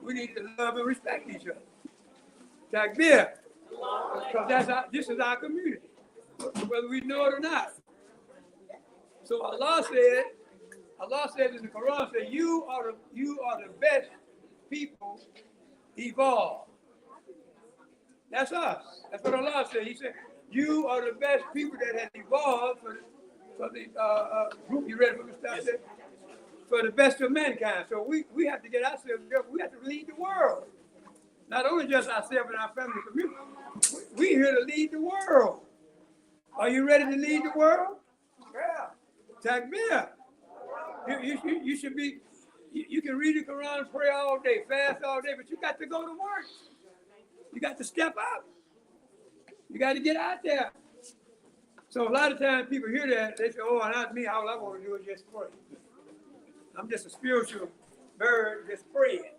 we need to love and respect each other. Takbir. Because this is our community, whether we know it or not. So Allah said in the Quran, said, you are the best people evolved. That's us. That's what Allah said. He said, you are the best people that have evolved for the group. You read what Mr. said? For the best of mankind. So we have to get ourselves together. We have to lead the world. Not only just ourselves and our family community. We're here to lead the world. Are you ready to lead the world? Yeah. Takbir. You should be, you can read the Quran, pray all day, fast all day, but you got to go to work. You got to step up. You got to get out there. So a lot of times people hear that, they say, oh, not me, all I want to do is just pray. I'm just a spiritual bird, just praying.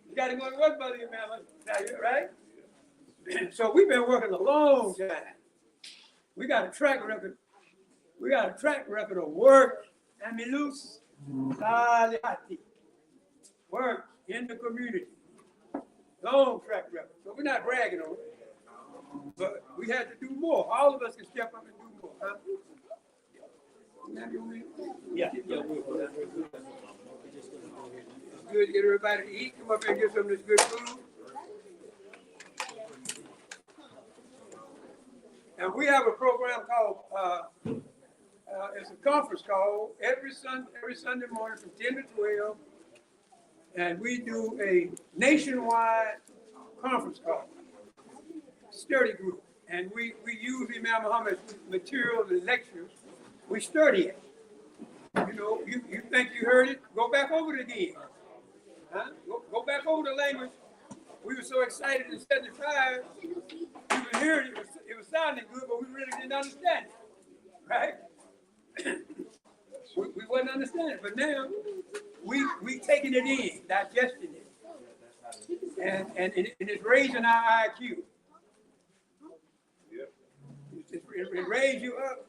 You got to go to work, brother, right? So we've been working a long time. We got a track record. We got a track record of work, amilus, salihati, work in the community. Long track record. So we're not bragging on it. But we had to do more. All of us can step up and do more. Huh? Yeah. It's good to get everybody to eat. Come up here and get some of this good food. And we have a program called, it's a conference call every Sunday morning from 10 to 12. And we do a nationwide conference call, study group. And we use Imam Muhammad's materials and lectures. We study it. You know, you think you heard it, go back over it again. Huh? Go back over the language. We were so excited in 75, we would hear it, it was sounding good, but we really didn't understand it, right? we wasn't understanding it, but now we taking it in, digesting it, and it's raising our IQ. It raised you up.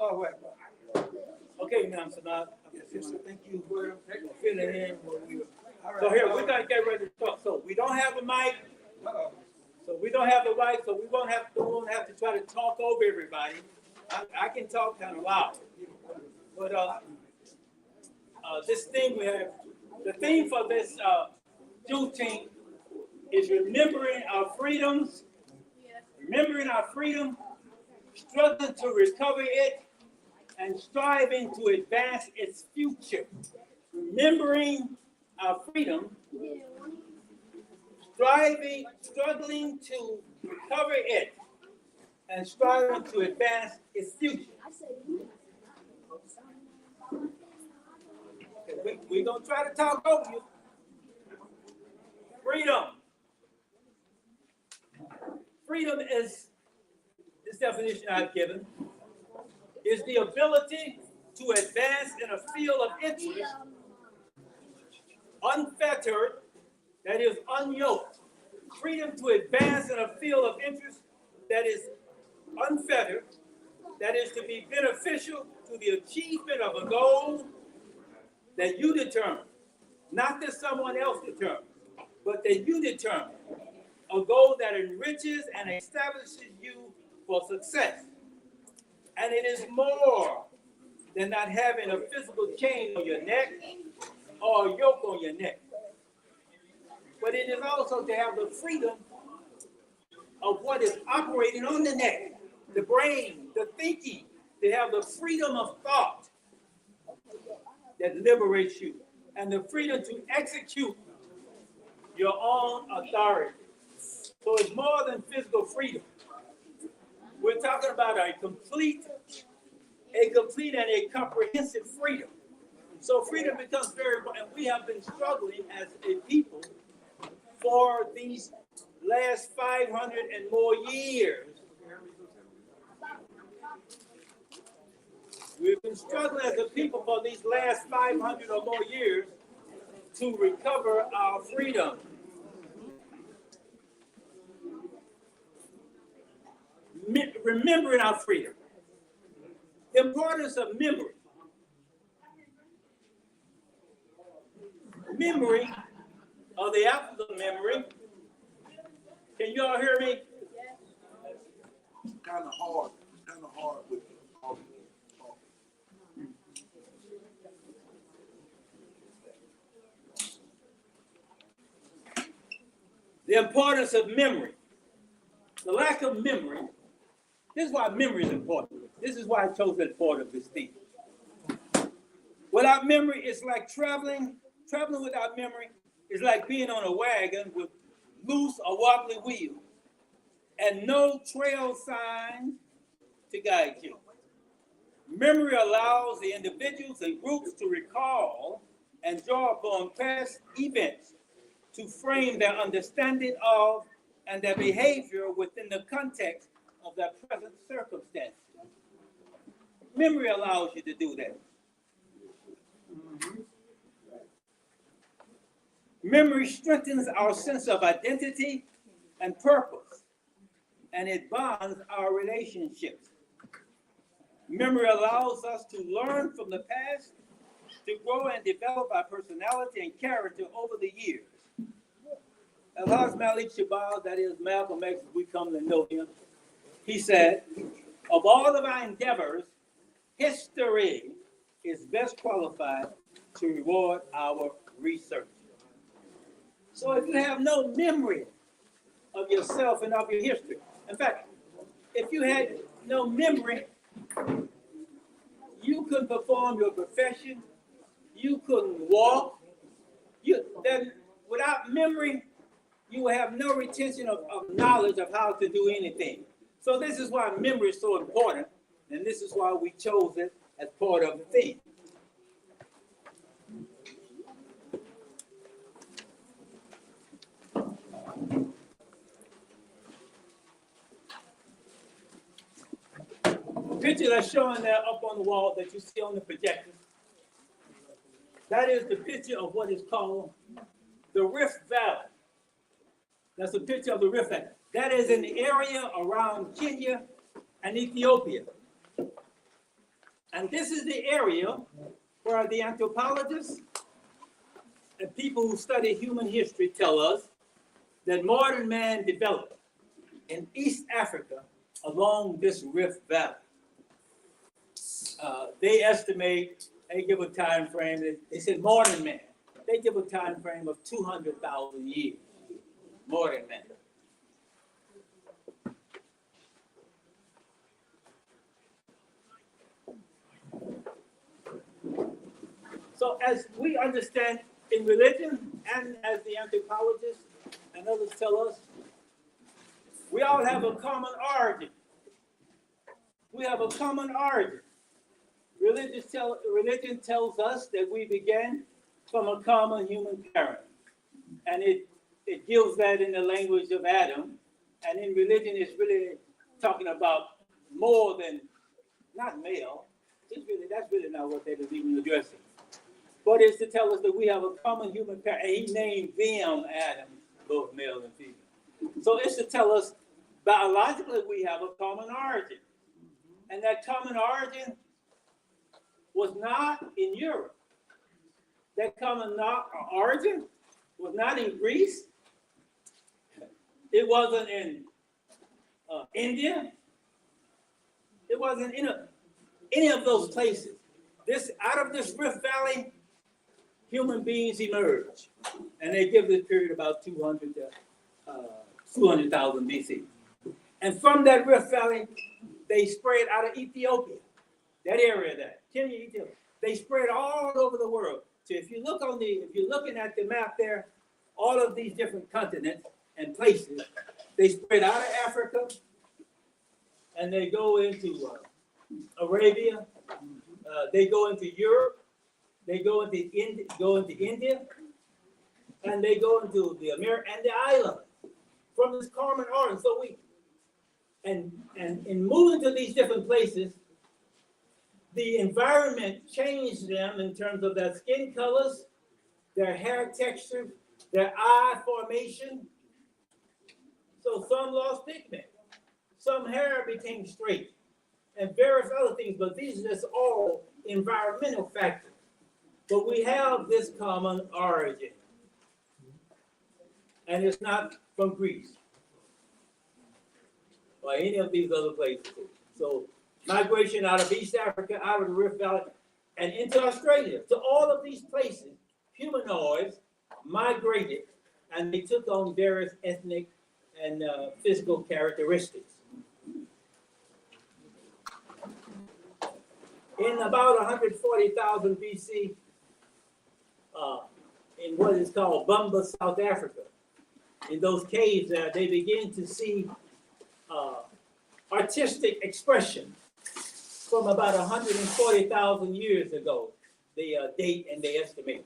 Oh, what? Okay, now, Sanat. Yes, thank you for filling in. So here, we're going to get ready to talk. So we don't have a mic. So we don't have the mic, so we won't have to try to talk over everybody. I can talk kind of loud. But this thing we have, the theme for this Juneteenth is remembering our freedoms, struggling to recover it, and striving to advance its future. Remembering our freedom, struggling to recover it, and striving to advance its future. We're going to try to talk over you. Freedom is, this definition I've given, is the ability to advance in a field of interest, unfettered, that is unyoked. Freedom to advance in a field of interest that is unfettered, that is to be beneficial to the achievement of a goal that you determine, not that someone else determines, but that you determine, a goal that enriches and establishes you for success. And it is more than not having a physical chain on your neck or a yoke on your neck. But it is also to have the freedom of what is operating on the neck, the brain, the thinking, to have the freedom of thought that liberates you, and the freedom to execute your own authority. So it's more than physical freedom. We're talking about a complete and a comprehensive freedom. So freedom becomes very important. We have been struggling as a people for these last 500 and more years. We've been struggling as a people for these last 500 or more years to recover our freedom. Remembering our freedom. The importance of memory. Memory are the apples of memory. Can you all hear me? Kind of hard. Kind of hard with all. The importance of memory. The lack of memory. This is why memory is important. This is why I chose that part of this theme. Without memory, it's like traveling. Traveling without memory is like being on a wagon with loose or wobbly wheels and no trail signs to guide you. Memory allows the individuals and groups to recall and draw upon past events to frame their understanding of and their behavior within the context of their present circumstances. Memory allows you to do that. Memory strengthens our sense of identity and purpose, and it bonds our relationships. Memory allows us to learn from the past, to grow and develop our personality and character over the years. As Malik Shabazz, that is Malcolm X, as we come to know him, he said, of all of our endeavors, history is best qualified to reward our research. So if you have no memory of yourself and of your history, in fact, if you had no memory, you couldn't perform your profession, you couldn't walk, then without memory, you will have no retention of knowledge of how to do anything. So this is why memory is so important, and this is why we chose it as part of the theme. The picture that's showing there up on the wall that you see on the projector, that is the picture of what is called the Rift Valley. That's a picture of the Rift Valley. That is an area around Kenya and Ethiopia. And this is the area where the anthropologists and people who study human history tell us that modern man developed in East Africa along this Rift Valley. They estimate, they give a time frame, they said modern man. They give a time frame of 200,000 years, modern man. So as we understand in religion, and as the anthropologists and others tell us, we all have a common origin. We have a common origin. Religion tells us that we began from a common human parent. And it gives that in the language of Adam. And in religion, it's really talking about more than, not male. That's really not what they was even addressing. But it's to tell us that we have a common human parent. And he named them Adam, both male and female. So it's to tell us biologically we have a common origin. And that common origin was not in Europe. That common origin was not in Greece. It wasn't in India. It wasn't in any of those places. Out of this Rift Valley, human beings emerged. And they give this period about 200,000 BC. And from that Rift Valley, they spread out of Ethiopia, that area there, Kenya, Ethiopia. They spread all over the world. So if you're looking at the map there, all of these different continents and places, they spread out of Africa, and they go into Arabia, they go into Europe, they go into India, and they go into the America and the island from this common origin. So and in moving to these different places, the environment changed them in terms of their skin colors, their hair texture, their eye formation. So some lost pigment, some hair became straight, and various other things, but these are just all environmental factors. But we have this common origin. and it's not from Greece or any of these other places. So migration out of East Africa, out of the Rift Valley, and into Australia. To all of these places, humanoids migrated, and they took on various ethnic and physical characteristics. In about 140,000 BC, in what is called Bumba, South Africa, in those caves there, they begin to see artistic expression from about 140,000 years ago. They date and they estimate.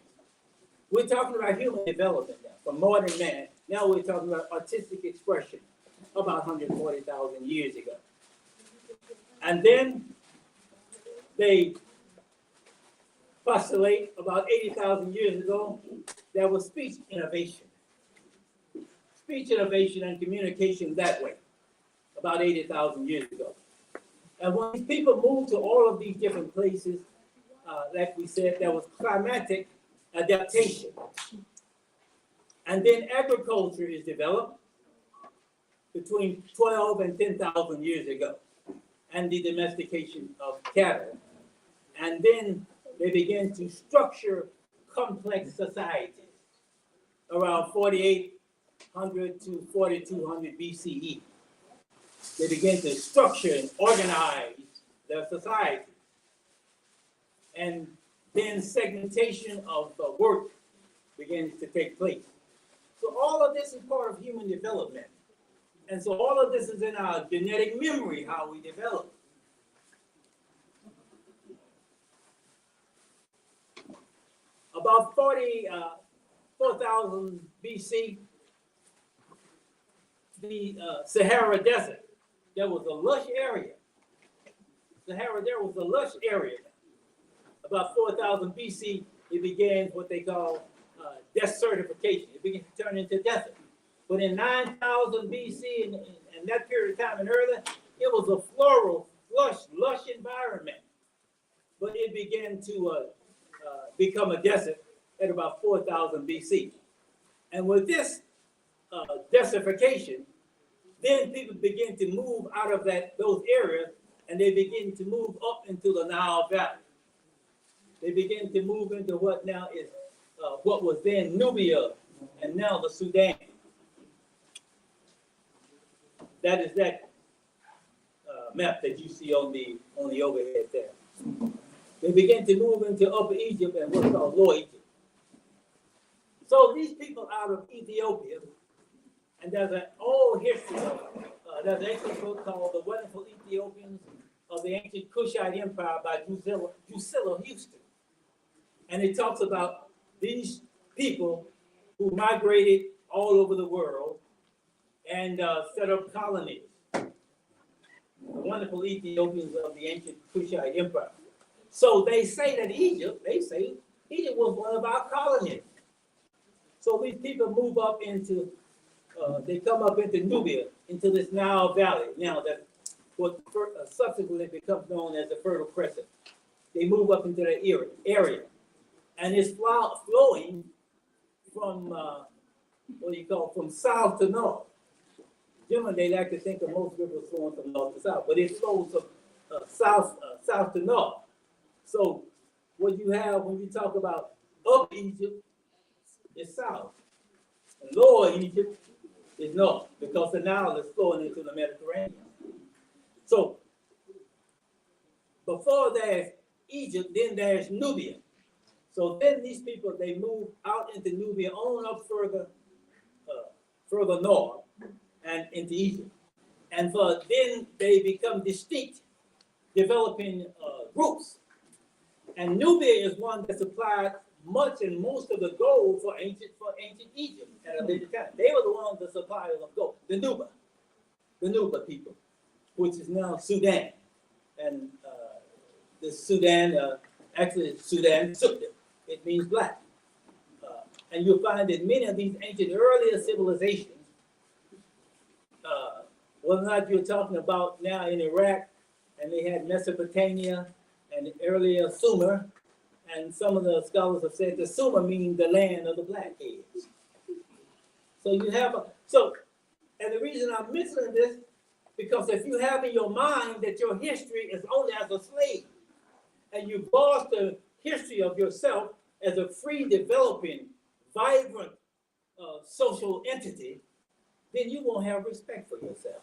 We're talking about human development now, from modern man. Now we're talking about artistic expression about 140,000 years ago. And then they postulate about 80,000 years ago, there was speech innovation. Speech innovation and communication that way, about 80,000 years ago. And when these people moved to all of these different places, like we said, there was climatic adaptation. And then agriculture is developed between 12 and 10,000 years ago, and the domestication of cattle. And then they began to structure complex societies around 4,800 to 4,200 BCE. They began to structure and organize their society. And then segmentation of work begins to take place. So all of this is part of human development. And so all of this is in our genetic memory, how we develop. About 4,000 BC, the Sahara Desert, there was a lush area. Sahara, there was a lush area. About 4,000 BC, it began what they call desertification. It began to turn into desert. But in 9,000 BC, and that period of time and earlier, it was a floral, lush environment. But it began to become a desert at about 4,000 BC. And with this desertification, then people begin to move out of those areas, and they begin to move up into the Nile Valley. They begin to move into what now is what was then Nubia, and now the Sudan. That is that map that you see on the overhead there. They begin to move into Upper Egypt and what's called Lower Egypt. So these people out of Ethiopia, and there's an old history of there's an ancient book called The Wonderful Ethiopians of the Ancient Kushite Empire by Drusilla Houston. And it talks about these people who migrated all over the world and set up colonies. The wonderful Ethiopians of the ancient Kushite Empire. So they say that Egypt was one of our colonies. So these people move up into, they come up into Nubia, into this Nile Valley. Now that what subsequently becomes known as the Fertile Crescent. They move up into that area. And it's flowing from, from south to north. Generally, they like to think of most rivers flowing from north to south, but it flows from south to north. So what you have when you talk about Upper Egypt is south, and Lower Egypt is north, because the Nile is flowing into the Mediterranean. So before there's Egypt, then there's Nubia. So then these people, they move out into Nubia, on up further north and into Egypt. And then they become distinct, developing groups. And Nubia is one that supplied much and most of the gold for ancient Egypt at a later time. They were the ones that supplied of gold, the Nuba people, which is now Sudan. And the Sudan, actually Sudan, it means black. And you'll find that many of these ancient earlier civilizations, whether or not you're talking about now in Iraq, and they had Mesopotamia and earlier Sumer, and some of the scholars have said that Sumer means the land of the blackheads. So you have and the reason I'm mentioning this, because if you have in your mind that your history is only as a slave, and you've lost the history of yourself as a free, developing, vibrant social entity, then you won't have respect for yourself.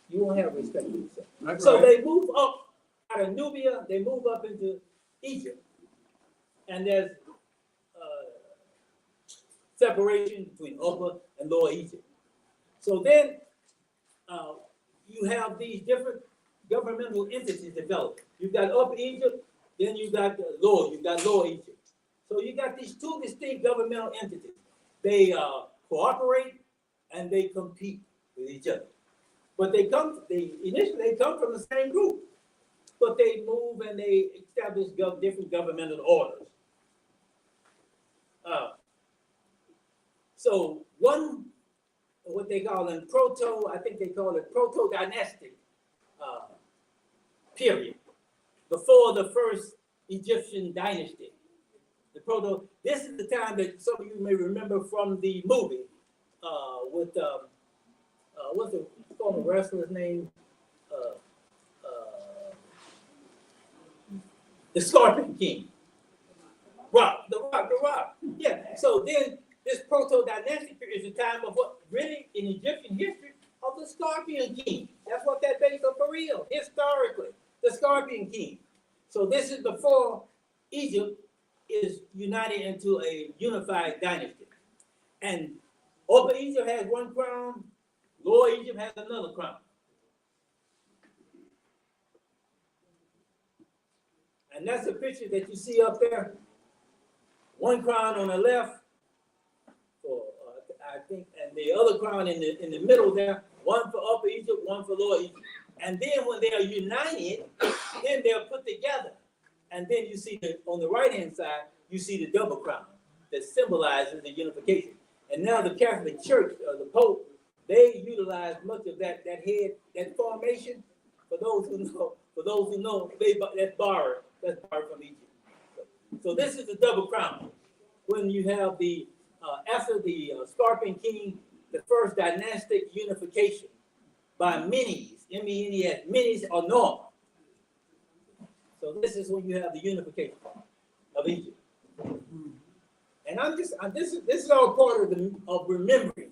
You won't have respect for yourself. That's So right. they move up out of Nubia, they move up into Egypt. And there's separation between Upper and Lower Egypt. So then you have these different governmental entities developed. You've got Upper Egypt, then you've got Lower Egypt. So you got these two distinct governmental entities. They cooperate and they compete with each other. But initially they come from the same group, but they move and they establish different governmental orders. So one, what they call in I think they call it proto-dynastic period, before the first Egyptian dynasty. This is the time that some of you may remember from the movie with what's the former wrestler's name? The Scorpion King. The Rock. Yeah. So then this proto-dynastic period is the time of what really in Egyptian history of the Scorpion King. That's what that based on for real, historically, the Scorpion King. So this is before Egypt is united into a unified dynasty. And Upper Egypt has one crown, Lower Egypt has another crown. And that's a picture that you see up there. One crown on the left, I think, and the other crown in the middle there, one for Upper Egypt, one for Lower Egypt. And then when they are united, then they're put together. And then you see on the right-hand side, you see the double crown that symbolizes the unification. And now the Catholic Church, the Pope, they utilize much of that that formation. For those who know, that's borrowed from Egypt. So this is the double crown. When you have after the Scorpion King, the first dynastic unification by Menes, M-E-N-E-S, Menes or normal. So this is when you have the unification of Egypt. And this is all part of remembering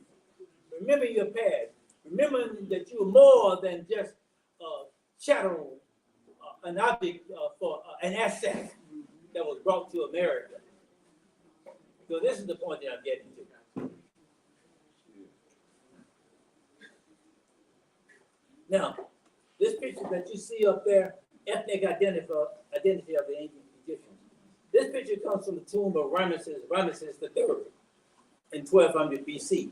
your past, remembering that you are more than just chattel, an object for an asset that was brought to America. So this is the point that I'm getting to. Now, this picture that you see up there, ethnic identity of the ancient Egyptians. This picture comes from the tomb of Ramesses III in 1200 BC.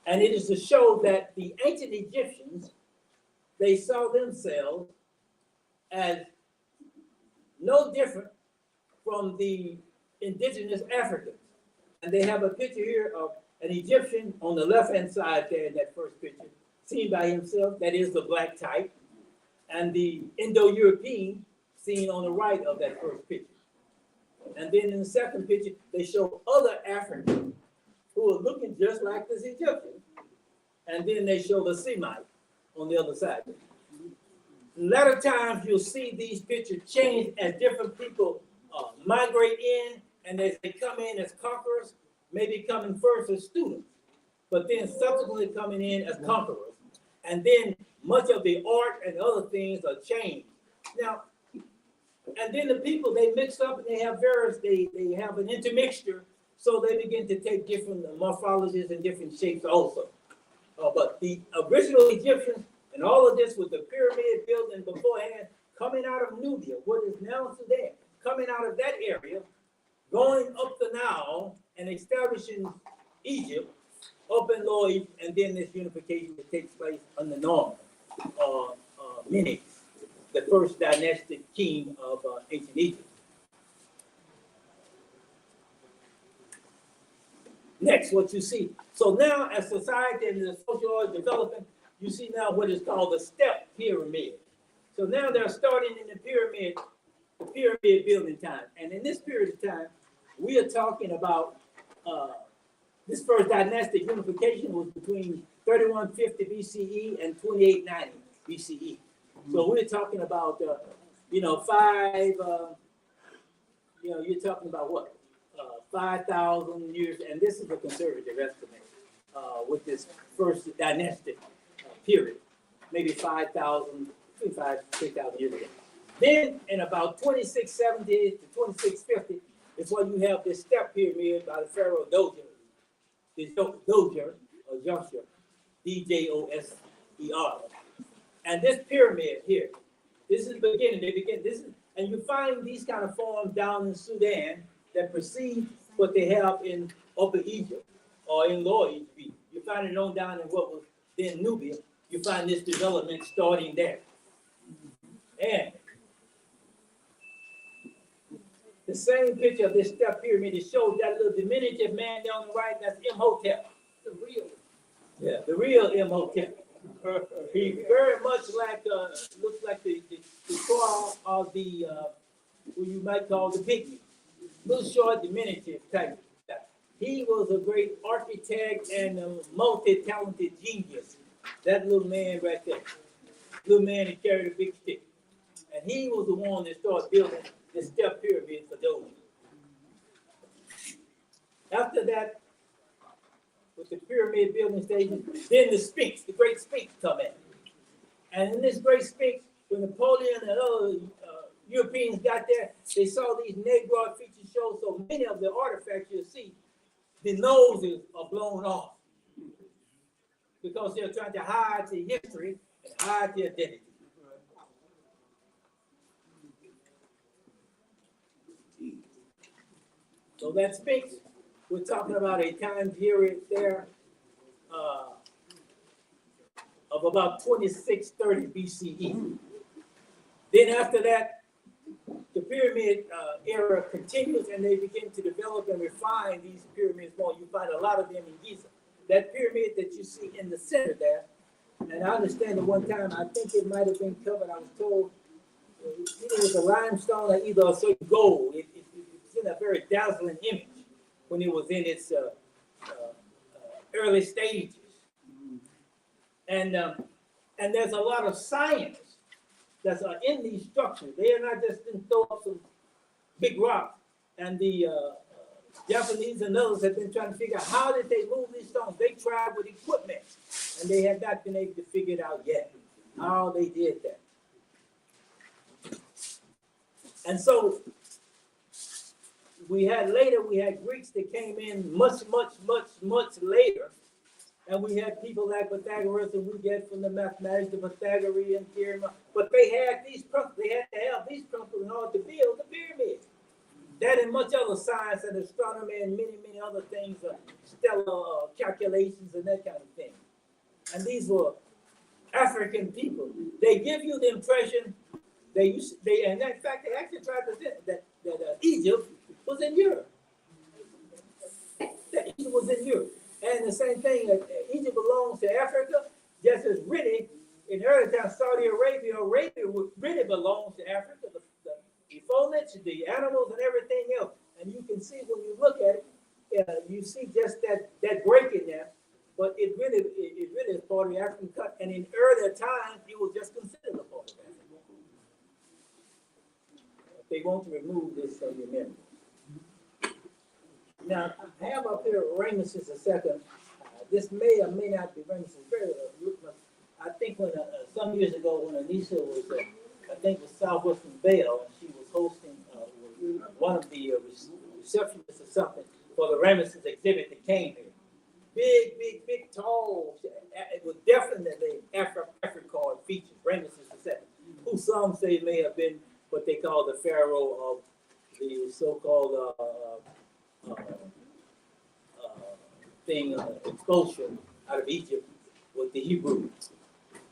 And it is to show that the ancient Egyptians, they saw themselves as no different from the indigenous Africans. And they have a picture here of an Egyptian on the left-hand side there in that first picture, seen by himself, that is the black type, and the Indo-European seen on the right of that first picture. And then in the second picture, they show other Africans who are looking just like this Egyptian. And then they show the Semite on the other side. In latter times, you'll see these pictures change as different people migrate in, and as they come in as conquerors, maybe coming first as students, but then subsequently coming in as conquerors. And then much of the art and other things are changed. Now, and then the people, they mix up and they have they have an intermixture, so they begin to take different morphologies and different shapes also. But the original Egyptians, and all of this with the pyramid building beforehand, coming out of Nubia, what is now Sudan, coming out of that area, going up the Nile and establishing Egypt, up in Lower Egypt, and then this unification that takes place under Norman, Menes, the first dynastic king of ancient Egypt. Next, what you see. So now, as society and the social order development, you see now what is called the step pyramid. So now they're starting in the pyramid building time. And in this period of time, we are talking about This first dynastic unification was between 3150 BCE and 2890 BCE. So we're talking about, you're talking about what? 5,000 years, and this is a conservative estimate with this first dynastic period, maybe 5,000, 6,000 years ago. Then in about 2670 to 2650 is when you have this step pyramid by the pharaoh Dozier, Dozier or Joshua, Djoser. And this pyramid here, this is the beginning. They begin this, and you find these kind of forms down in Sudan that precede what they have in Upper Egypt or in Lower Egypt. You find it on down in what was then Nubia. You find this development starting there. And the same picture of this step pyramid, it shows that little diminutive man down the right, that's Imhotep. The real. Yeah, the real Imhotep. He very much like, looks like the claw of the, who you might call the pygmy. Little short, diminutive type. He was a great architect and a multi-talented genius. That little man right there. Little man that carried a big stick. And he was the one that started building the step pyramid for those. After that, with the pyramid building station, then the Sphinx, the great Sphinx come in. And in this great Sphinx, when Napoleon and other Europeans got there, they saw these Negroid features show, so many of the artifacts you'll see, the noses are blown off because they're trying to hide the history and hide the identity. So that Sphinx, we're talking about a time period there of about 2630 BCE. Then after that, the pyramid era continues, and they begin to develop and refine these pyramids more. You find a lot of them in Giza. That pyramid that you see in the center there, and I understand at one time, I think it might have been covered, I was told, it was a limestone or either a certain gold. It's in a very dazzling image when it was in its early stages. And there's a lot of science that's in these structures. They are not just didn't throw up some big rock. And the Japanese and others have been trying to figure out how did they move these stones. They tried with equipment, and they have not been able to figure it out yet, how they did that. And so we had Greeks that came in much later. And we had people like Pythagoras, and we get from the mathematics, the Pythagorean theorem. But they had these principles. They had to have these principles in order to build the pyramid. That and much other science and astronomy and many other things, stellar calculations and that kind of thing. And these were African people. They give you the impression and in fact, they actually tried to say that Egypt was in Europe. That Egypt was in Europe. And the same thing, Egypt belongs to Africa, just as really, in early times, Saudi Arabia really belongs to Africa, the foliage, the animals, and everything else. And you can see when you look at it, you see just that break in there, but it really is part of the African cut. And in earlier times, it was just considered a part of Africa. They want to remove this from your memory. Now, I have up here Ramesses II. This may or may not be Ramesses. I think when some years ago, when Anissa was, I think with Southwestern Bell, and she was hosting one of the receptionists or something for the Ramesses exhibit that came here. Big, tall. It was definitely African features. Ramesses II, who some say may have been what they call the pharaoh of the so-called expulsion out of Egypt with the Hebrews.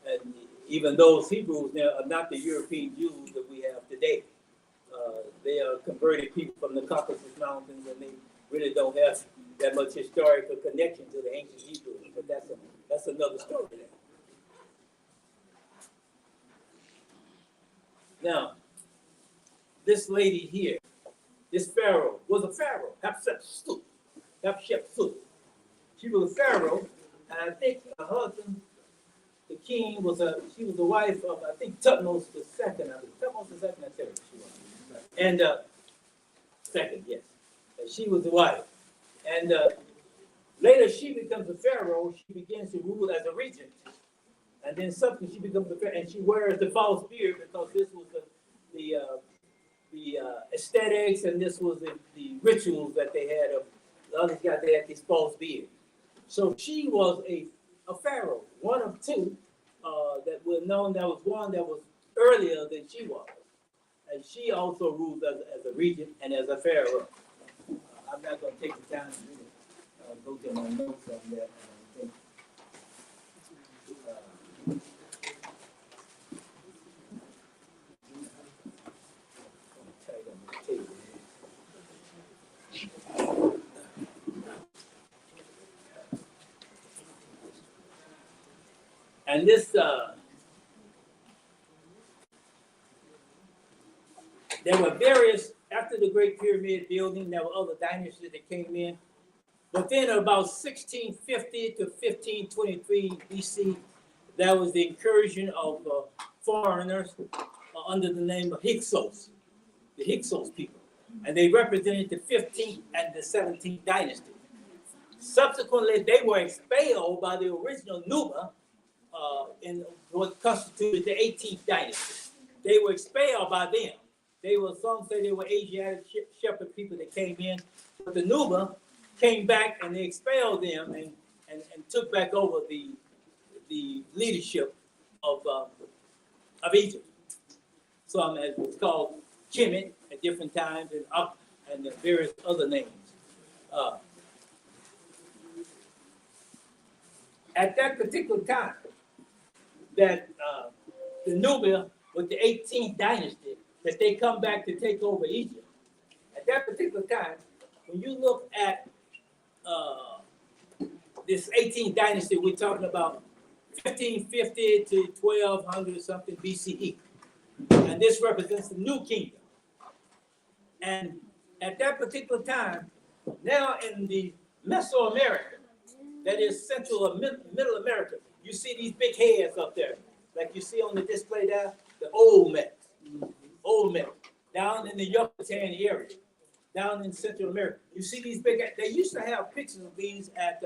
And even those Hebrews now are not the European Jews that we have today. They are converted people from the Caucasus Mountains, and they really don't have that much historical connection to the ancient Hebrews. But that's another story there. Now, this lady here, this pharaoh was a pharaoh, Hatshepsut. She was a pharaoh, and I think her husband, the king, she was the wife of, I think, Tutmos the second. Tutmos the second, I tell you, she was. And second, yes. And she was the wife. And later she becomes a pharaoh. She begins to rule as a regent. And then subsequently she becomes a pharaoh, and she wears the false beard because this was the aesthetics, and this was the rituals that they had of the other guys. They had this false beard. So she was a pharaoh, one of two that were known. There was one that was earlier than she was, and she also ruled as a regent and as a pharaoh. I'm not going to take the time to really, go to my notes on that. And this, there were various, after the Great Pyramid building, there were other dynasties that came in. But then about 1650 to 1523 BC, there was the incursion of foreigners under the name of Hyksos, the Hyksos people. And they represented the 15th and the 17th dynasty. Subsequently, they were expelled by the original Nuba in what constituted the 18th dynasty. They were expelled by them. They were, some say they were Asiatic shepherd people that came in, but the Nuba came back and they expelled them and took back over the leadership of Egypt. Some, as it's called, Kemet at different times, and the various other names. At that particular time, that the Nubia with the 18th dynasty, that they come back to take over Egypt. At that particular time, when you look at this 18th dynasty, we're talking about 1550 to 1200 something BCE. And this represents the new kingdom. And at that particular time, now in the Mesoamerica, that is Central or Middle America, you see these big heads up there, like you see on the display there, the Olmecs. Down in the Yucatan area, down in Central America. You see these big, they used to have pictures of these at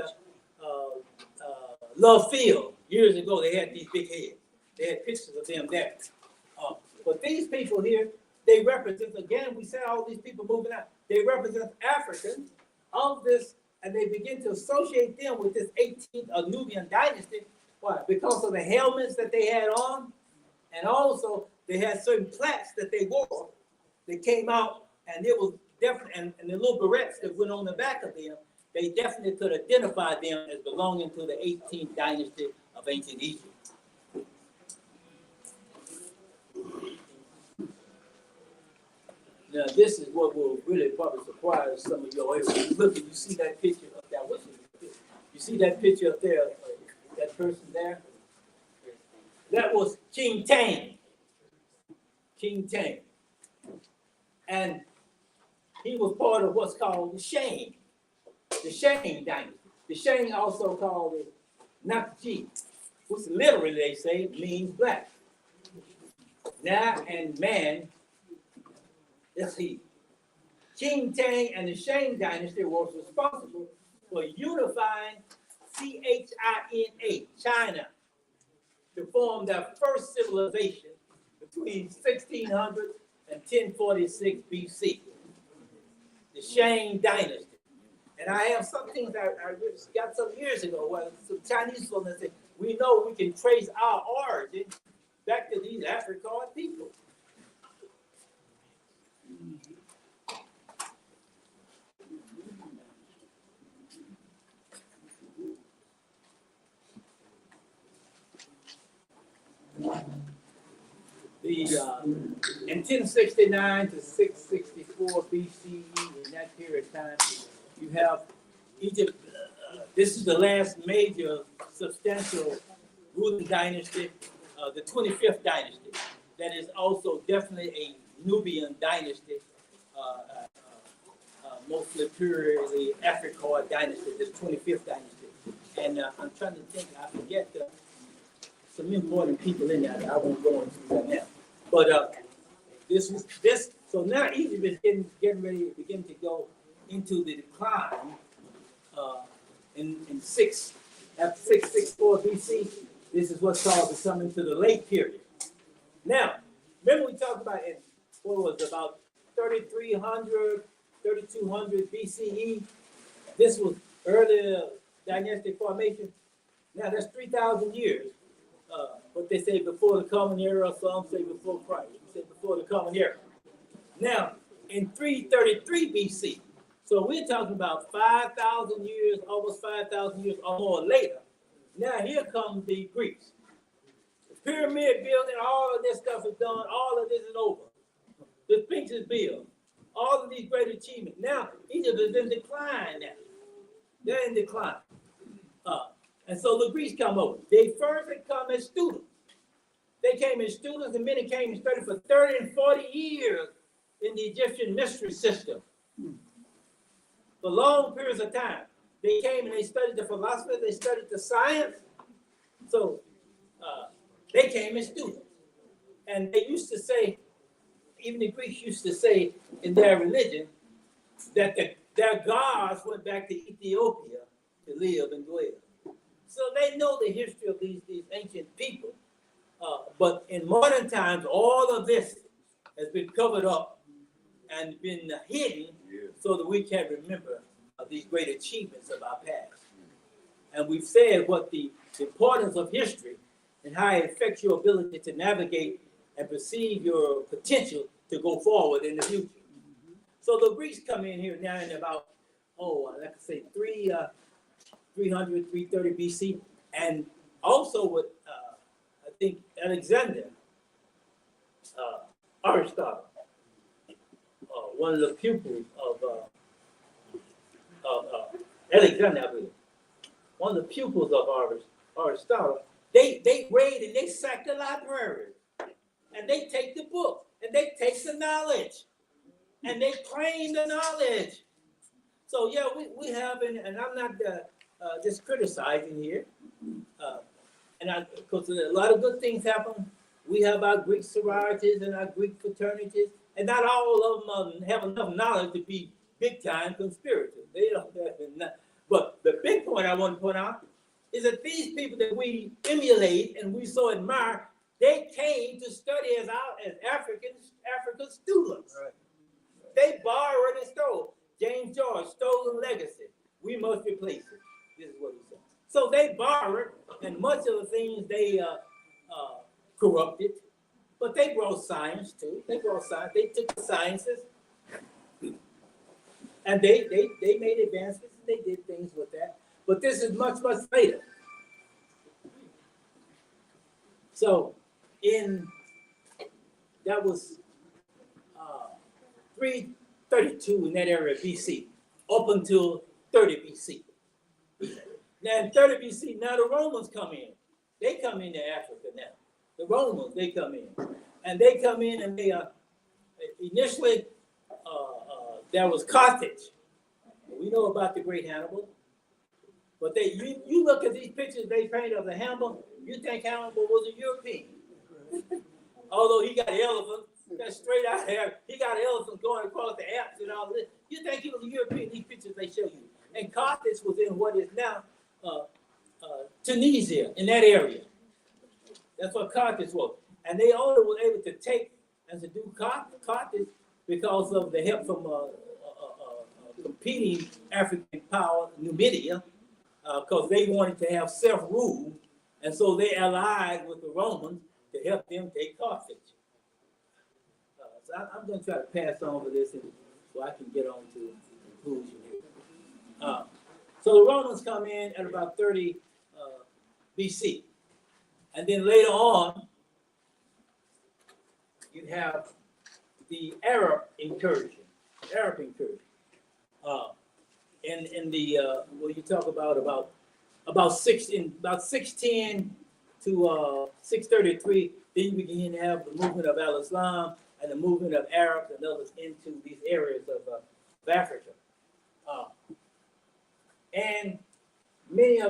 Love Field years ago. They had these big heads. They had pictures of them there. But these people here, they represent, again, we said all these people moving out, they represent Africans of this, and they begin to associate them with this 18th Nubian dynasty. Why? Because of the helmets that they had on, and also they had certain plaques that they wore that came out, and it was definitely, and the little barrettes that went on the back of them, they definitely could identify them as belonging to the 18th dynasty of ancient Egypt. Now, this is what will really probably surprise some of y'all. Look, you see that picture up there. You see that picture up there, that person there? That was King Tang. King Tang. And he was part of what's called the Shang dynasty. The Shang, also called the Nakji, which literally, they say, means black. Na and man is he. King Tang and the Shang dynasty was responsible for unifying China, China, to form their first civilization between 1600 and 1046 BC. The Shang dynasty. And I have some things that I got some years ago where some Chinese folks say, we know we can trace our origin back to these African people. In 1069 to 664 BCE, in that period of time, you have Egypt. This is the last major substantial ruling dynasty, the 25th dynasty. That is also definitely a Nubian dynasty, mostly purely African dynasty, the 25th dynasty. And I'm trying to think, I forget some important people in there. I won't go into that now. But so now Egypt is getting ready to begin to go into the decline in after 664 BC. This is what's called the coming to the late period. Now, remember we talked about in what was it, about 3300, 3200 BCE. This was earlier dynastic formation. Now that's 3,000 years. What they say before the common era, some say before Christ. We say before the common era. Now, in 333 BC, so we're talking about 5,000 years, almost 5,000 years or more later. Now here comes the Greeks. The pyramid building, all of this stuff is done, all of this is over. The Sphinx is built. All of these great achievements. Now, Egypt is in decline now. They're in decline. And so the Greeks come over. They first come as students. They came as students, and many came and studied for 30 and 40 years in the Egyptian mystery system. For long periods of time. They came and they studied the philosophy, they studied the science. So they came as students. And they used to say, even the Greeks used to say in their religion, that their gods went back to Ethiopia to live and dwell. So they know the history of these ancient people. But in modern times, all of this has been covered up and been hidden so that we can remember these great achievements of our past. And we've said what the importance of history and how it affects your ability to navigate and perceive your potential to go forward in the future. So the Greeks come in here now in about, like I say, 300, 330 BC. And also with, I think, Alexander, Aristotle, one of the pupils of Alexander, I believe. One of the pupils of Aristotle, they raid and they sack the library. And they take the book, and they take the knowledge, and they claim the knowledge. So yeah, we have, and I'm not just criticizing here, because a lot of good things happen. We have our Greek sororities and our Greek fraternities, and not all of them have enough knowledge to be big-time conspirators. They don't have enough. But the big point I want to point out is that these people that we emulate and we so admire, they came to study as African students. Right. They borrowed and stole. James George, stolen legacy. We must replace it. This is what he said. So they borrowed, and much of the things they corrupted, but they brought science too. They brought science. They took the sciences, and they made advancements. They did things with that. But this is much, much later. So that was 332 in that area BC, up until 30 BC. Now in 30 BC, now the Romans come in. They come into Africa now. The Romans, they come in. And they come in and they initially, there was Carthage. We know about the great Hannibal. But you look at these pictures they paint of the Hannibal, you think Hannibal was a European. Although he got elephants, that's straight out there. He got elephants going across the Alps and all this. You think he was a European, these pictures they show you. And Carthage was in what is now Tunisia, in that area. That's what Carthage was. And they only were able to take and to do Carthage because of the help from competing African power, Numidia, because they wanted to have self-rule. And so they allied with the Romans to help them take Carthage. So I'm going to try to pass on with this so I can get on to the conclusion here. So the Romans come in at about 30 BC. And then later on, you have the Arab incursion. In the well, you talk about 610 to 633, then you begin to have the movement of Al-Islam and the movement of Arabs and others into these areas of Africa. And many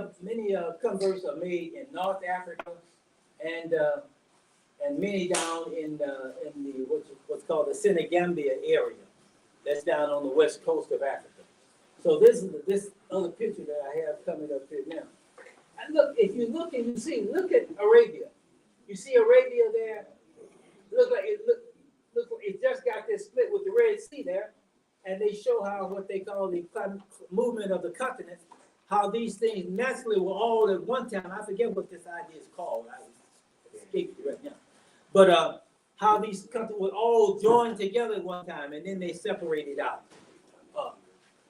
converts are made in North Africa, and many down in the what's called the Senegambia area. That's down on the west coast of Africa. So this other picture that I have coming up here now. And look, if you look and you see, look at Arabia. You see Arabia there? Look like it just got this split with the Red Sea there, and they show how what they call the movement of the continent, how these things naturally were all at one time. I forget what this idea is called. I escaped it right now. But how these countries were all joined together at one time, and then they separated out.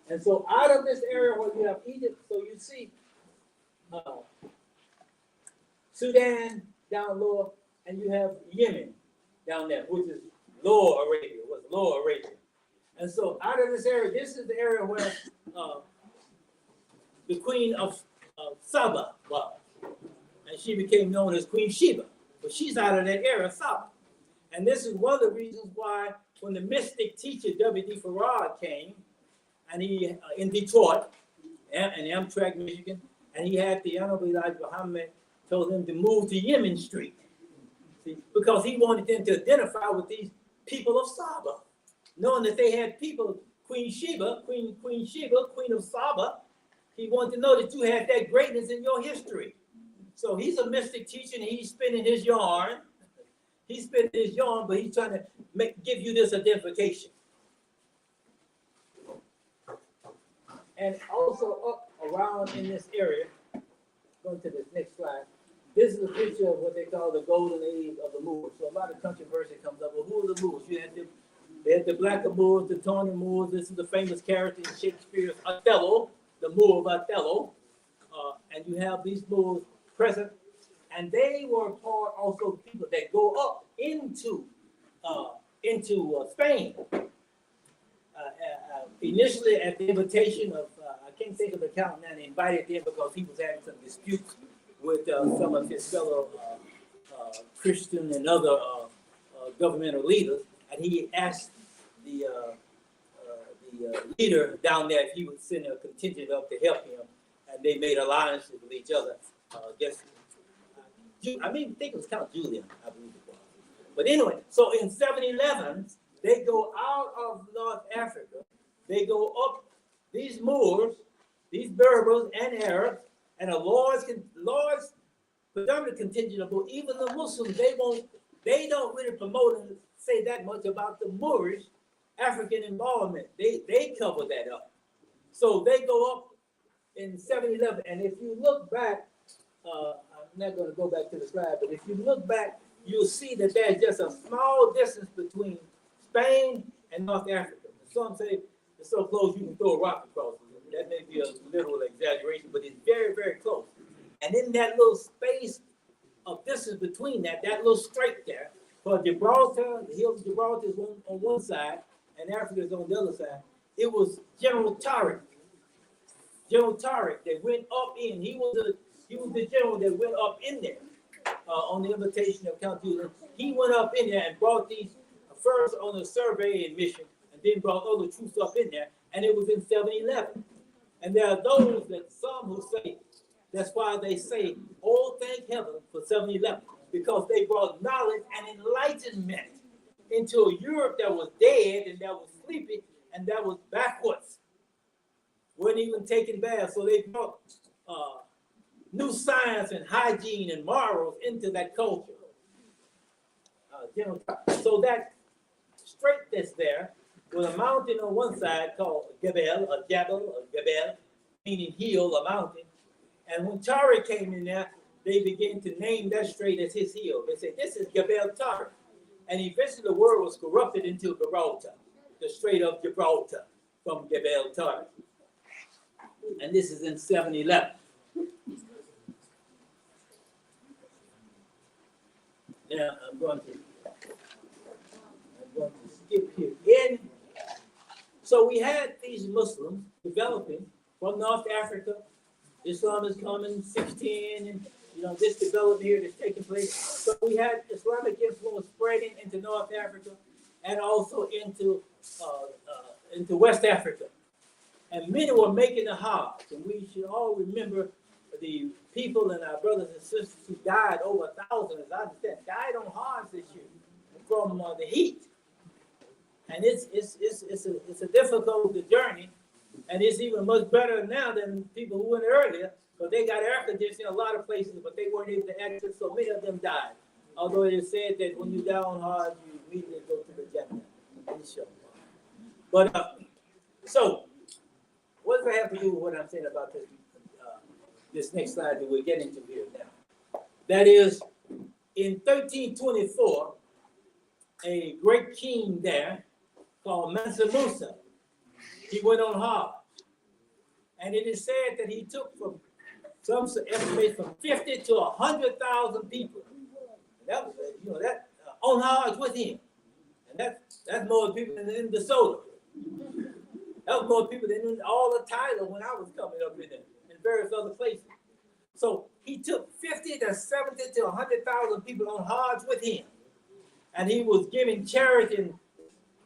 And so out of this area where you have Egypt, so you see Sudan down lower, and you have Yemen down there, which is Lower Arabia, what's Lower Arabia. And so out of this area, this is the area where the Queen of Saba was. And she became known as Queen Sheba. But she's out of that area, Saba. And this is one of the reasons why when the mystic teacher W.D. Farad came, and he in Detroit, and Amtrak, Michigan, and he had the Honorable Elijah Muhammad told him to move to Yemen Street, see, because he wanted them to identify with these people of Saba, knowing that they had people, Queen Sheba, Queen of Saba. He wanted to know that you had that greatness in your history. So he's a mystic teacher, and he's spinning his yarn. He's spinning his yarn, but he's trying to give you this identification. And also up around in this area, going to this next slide, this is a picture of what they call the golden age of the Moors. So a lot of controversy comes up. Well, who are the Moors? They had the black Moors, the tawny Moors. This is the famous character in Shakespeare's Othello, the Moor of Othello. And you have these Moors present. And they were part also of people that go up into Spain. Initially at the invitation of, I can't think of the count now, they invited them because he was having some disputes with some of his fellow Christian and other governmental leaders, and he asked the leader down there if he would send a contingent up to help him, and they made alliances with each other. I think it was Count Julian, I believe it was. But anyway, so in 711, they go out of North Africa. They go up, these Moors, these Berbers and Arabs, and a large predominant contingent of even the Muslims. They don't really promote and say that much about the Moorish African involvement. They cover that up. So they go up in 711, and if you look back, I'm not going to go back to the slide, but if you look back, you'll see that there's just a small distance between Spain and North Africa. Some say it's so close you can throw a rock across it. That may be a literal exaggeration, but it's very, very close. And in that little space of distance between that little strait there, for Gibraltar, the hill of Gibraltar is on one side, and Africa is on the other side. It was General Tariq. General Tariq that went up in. He was the general that went up in there on the invitation of Count Julian. He went up in there and brought these first on a surveying mission, and then brought other troops up in there, and it was in 711. And there are those that some who say that's why they say, "Oh, thank heaven for 711," because they brought knowledge and enlightenment into a Europe that was dead and that was sleepy and that was backwards, wasn't even taking baths. So they brought new science and hygiene and morals into that culture. So that strait that's there with a mountain on one side called Jebel, meaning hill, a mountain. And when Tariq came in there, they began to name that strait as his hill. They said, this is Jebel Tariq. And eventually the word was corrupted into Gibraltar, the Strait of Gibraltar from Jebel Tariq. And this is in 711. Now I'm going to skip here. So we had these Muslims developing from North Africa. Islam is coming 16, and this development here that's taking place. So we had Islamic influence spreading into North Africa and also into West Africa. And many were making the Hajj. And we should all remember the people and our brothers and sisters who died, over 1,000, as I understand, died on Hajj this year from the heat. And it's a difficult journey, and it's even much better now than people who went earlier, because they got air conditioning in a lot of places, but they weren't able to access, so many of them died. Although it is said that when you die on Hajj, you immediately go to the Jannah. But so, what does that have to do with what I'm saying about this next slide that we're getting to here now? That is, in 1324, a great king there called Mansa Musa, he went on Hajj. And it is said that he took from some estimate from 50 to 100,000 people. That was, that on Hajj with him. And that's more people than in DeSoto. That was more people than in all of Tyler when I was coming up in there, and various other places. So he took 50 to 70 to 100,000 people on Hajj with him. And he was giving charity and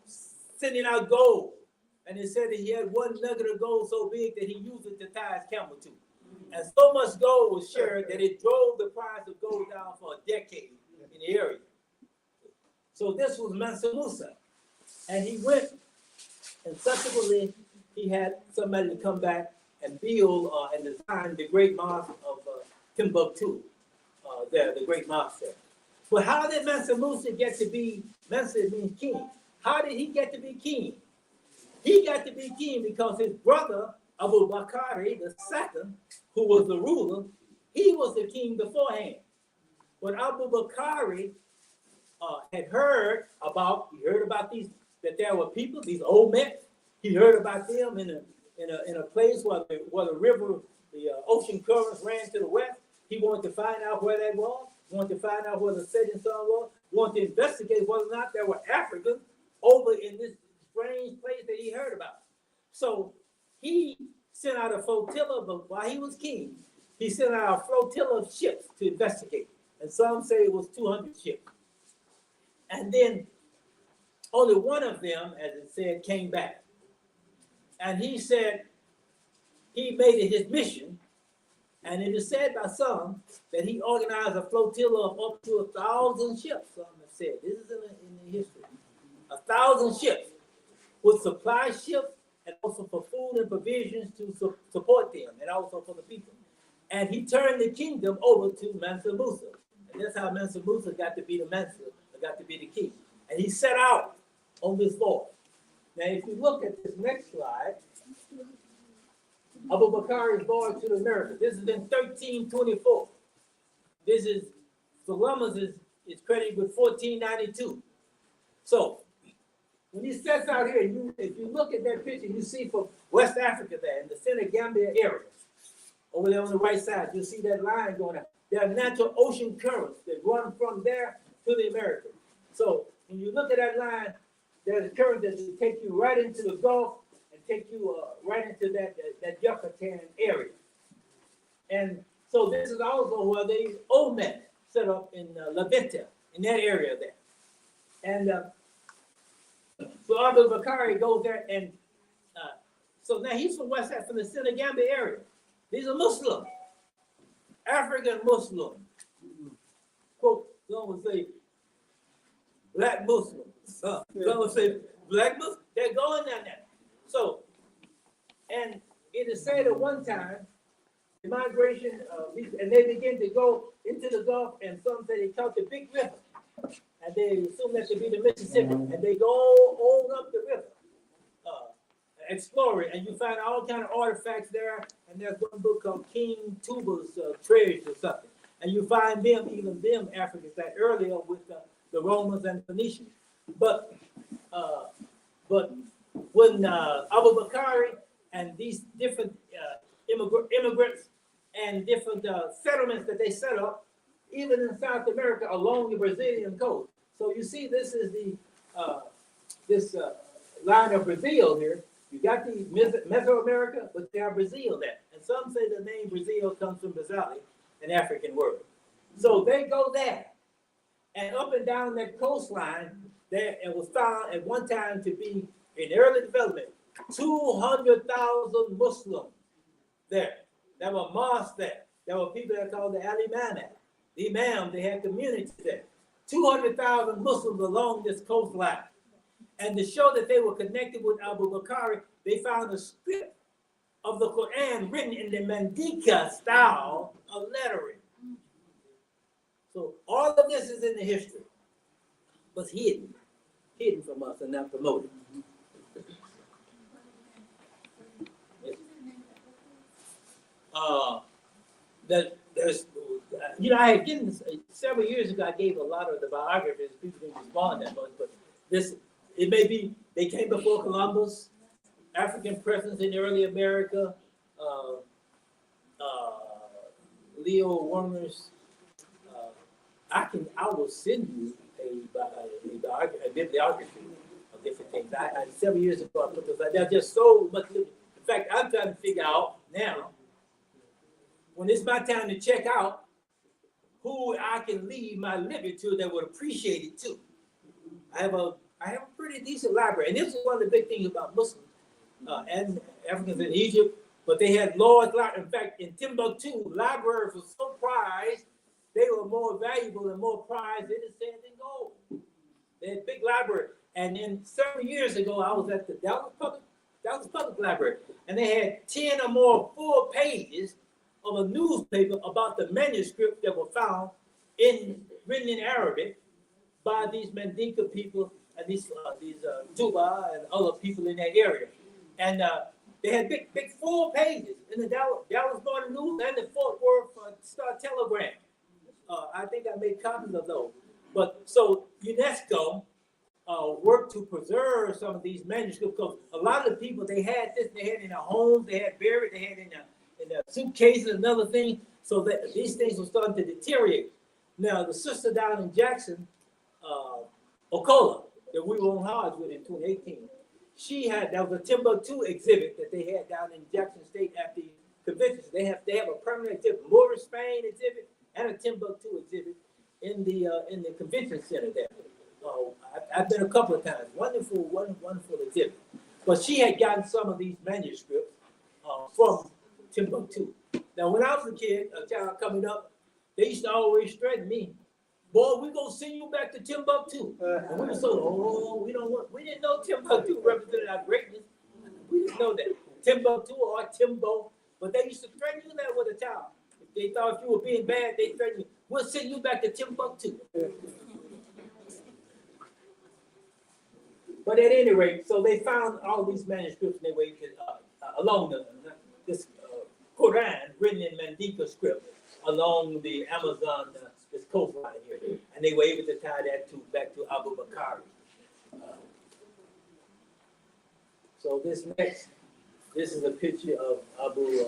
sending out gold. And it said that he had one nugget of gold so big that he used it to tie his camel to. And so much gold was shared that it drove the price of gold down for a decade in the area. So this was Mansa Musa. And he went, and subsequently he had somebody to come back and build and design the great mosque of Timbuktu, the great mosque there. But how did Mansa Musa get to be, Mansa means king? How did he get to be king? He got to be king because his brother, Abu Bakr II, who was the ruler, he was the king beforehand. But Abu Bakr had heard about these, that there were people, these old men. He heard about them in a place where the river, the ocean currents ran to the west. He wanted to find out where that was. Wanted to find out where the setting sun was. Wanted to investigate whether or not there were Africans over in this strange place that he heard about. So he sent out a flotilla, but while he was king, he sent out a flotilla of ships to investigate. And some say it was 200 ships. And then only one of them, as it said, came back. And he said he made it his mission. And it is said by some that he organized a flotilla of up to 1,000 ships. Some have said, this is in the history. 1,000 ships with supply ships and also for food and provisions to support them and also for the people. And he turned the kingdom over to Mansa Musa. And that's how Mansa Musa got to be the king. And he set out on this voyage. Now, if you look at this next slide, Abu Bakr is born to America. This is in 1324. This is, Columbus is credited with 1492. So, when he sets out here, if you look at that picture, you see from West Africa there, in the Senegambia area, over there on the right side, you'll see that line going up. There are natural ocean currents that run from there to the Americas. So, when you look at that line, there's a current that will take you right into the Gulf and take you right into that Yucatan area. And so this is also where the Olmec set up in La Venta, in that area there. And so Abu Bakr goes there, and so now he's from West Africa, from the Senegambia area. These are Muslims, African Muslims. Quote, some would say black Muslims. Some would say black Muslims. They're going down there. So, and it is said at one time, the migration, and they begin to go into the Gulf, and some say they caught the big river. And they assume that to be the Mississippi, and they go on up the river, exploring, and you find all kind of artifacts there. And there's one book called King Tuba's Treasures or something, and you find even them Africans that earlier with the Romans and Phoenicians. But when Abu Bakr and these different immigrants and different settlements that they set up, even in South America along the Brazilian coast. So you see, this is this line of Brazil here. You got the Mesoamerica, but they are Brazil there. And some say the name Brazil comes from Brazili, an African word. So they go there. And up and down that coastline, there it was found at one time to be, in early development, 200,000 Muslims there. There were mosques there. there were people that called the Alimana. The Imam, they had communities there. 200,000 Muslims along this coastline. And to show that they were connected with Abu Bakr, they found a script of the Quran written in the Mandika style of lettering. So all of this is in the history, but hidden from us and not promoted. There's, I had given several years ago. I gave a lot of the biographies. People didn't respond that much, but this, it may be they came before Columbus. African presence in early America. Leo Werner's. I will send you a bibliography of different things. Several years ago, I put those out. There's just so much. In fact, I'm trying to figure out now, when it's my time to check out, who I can leave my living to that would appreciate it too. I have a pretty decent library, and this is one of the big things about Muslims and Africans in Egypt. But they had large libraries. In fact, in Timbuktu, libraries were so prized, they were more valuable and more prized than than gold. They had big library. And then several years ago, I was at the Dallas Public Library, and they had 10 or more full pages of a newspaper about the manuscripts that were found written in Arabic by these Mandinka people and these Tuba and other people in that area. And they had big full pages in the Dallas Morning News and the Fort Worth Star Telegram. I think I made copies of those. But so UNESCO worked to preserve some of these manuscripts because a lot of the people, they had in their homes, they had buried, they had in their suitcases and other things, so that these things were starting to deteriorate. Now, the sister down in Jackson, Okola, that we were on Hajj with in 2018, that was a Timbuktu exhibit that they had down in Jackson State at the convention. They have a permanent exhibit, Moorish Spain exhibit, and a Timbuktu exhibit in the convention center there. I've been a couple of times. Wonderful exhibit. But she had gotten some of these manuscripts from Timbuktu. Now, when I was a kid, a child coming up, they used to always threaten me. Boy, we're gonna send you back to Timbuktu. And we were we didn't know Timbuktu represented our greatness. We didn't know that. Timbuktu or Timbo, but they used to threaten you that with a child. If they thought if you were being bad, they threatened you. We'll send you back to Timbuktu. But at any rate, so they found all these manuscripts and they waited along this Quran written in Mandinka script along the Amazon, this coastline here, and they were able to tie that back to Abu Bakr. So this is a picture of Abu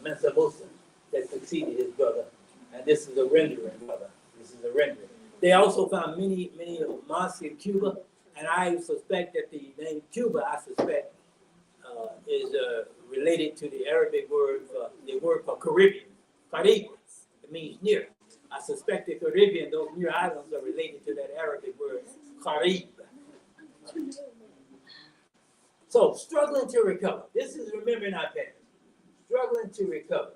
Mansa Musa that succeeded his brother, and this is a rendering, brother. This is a rendering. They also found many mosques in Cuba, and I suspect that the name Cuba, is related to the Arabic word for Caribbean, Carib. It means near. I suspect the Caribbean, those near islands, are related to that Arabic word, Carib. So, struggling to recover. This is remembering our past. Struggling to recover.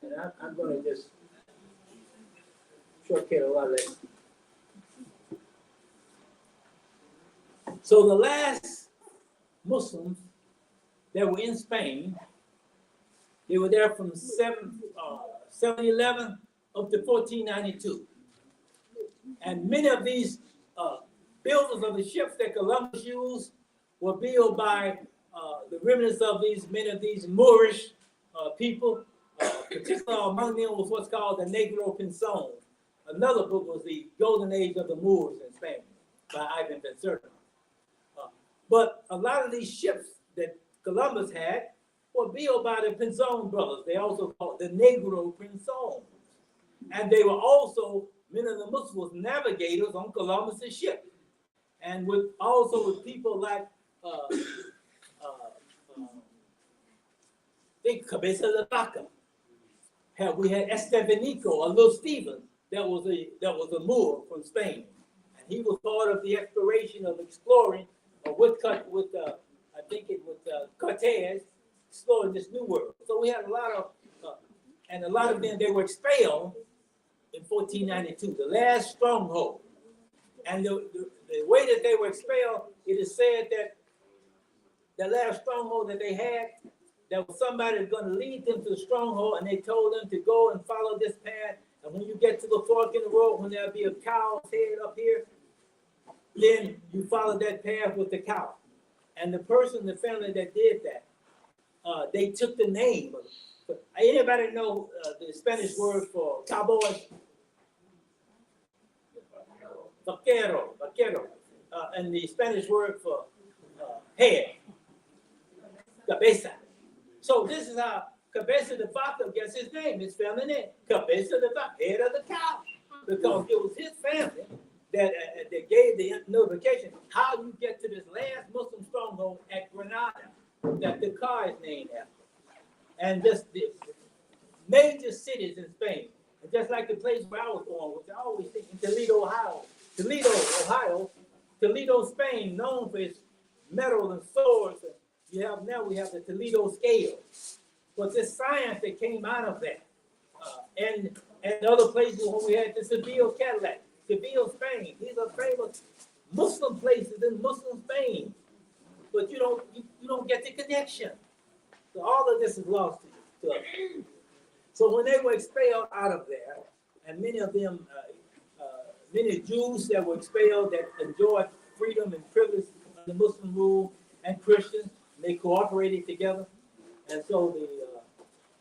And I'm going to just shortcut a lot of that. So the last Muslims that were in Spain, they were there from 711 up to 1492. And many of these builders of the ships that Columbus used were built by the remnants of many of these Moorish people. Particularly among them was what's called the Negro Pinzon. Another book was the Golden Age of the Moors in Spain by Ivan Vencerta. But a lot of these ships that Columbus had were built by the Pinzon brothers. They also called the Negro Pinzons. And they were also, many of the Muslims, navigators on Columbus's ship. And with people like, think Cabeza de Vaca. We had Estevanico, or Little Stephen, that was a Moor from Spain. And he was part of the exploration of exploring with Cortez, exploring this new world. So we had a lot of, and a lot of them, they were expelled in 1492, the last stronghold. And the way that they were expelled, it is said that the last stronghold that they had, there was somebody going to lead them to the stronghold, and they told them to go and follow this path. And when you get to the fork in the road, when there'll be a cow's head up here, then you follow that path with the cow. And the person, the family that did that, they took the name. Anybody know the Spanish word for cowboy? Vaquero. And the Spanish word for head, cabeza. So this is how Cabeza de Vaca gets his name, his family name, Cabeza de Vaca, head of the cow, because it was his family that gave the notification how you get to this last Muslim stronghold at Granada, that the car is named after. And just the major cities in Spain, and just like the place where I was born, which I always think in Toledo, Ohio, Toledo, Spain, known for its metal and swords. We have the Toledo scale. But this science that came out of that, and other places when we had the Seville Cadillac, Seville, Spain. These are famous Muslim places in Muslim Spain, but you don't get the connection. So all of this is lost to us. So when they were expelled out of there, and many of them, many Jews that were expelled that enjoyed freedom and privilege under Muslim rule, and Christians, they cooperated together. And so the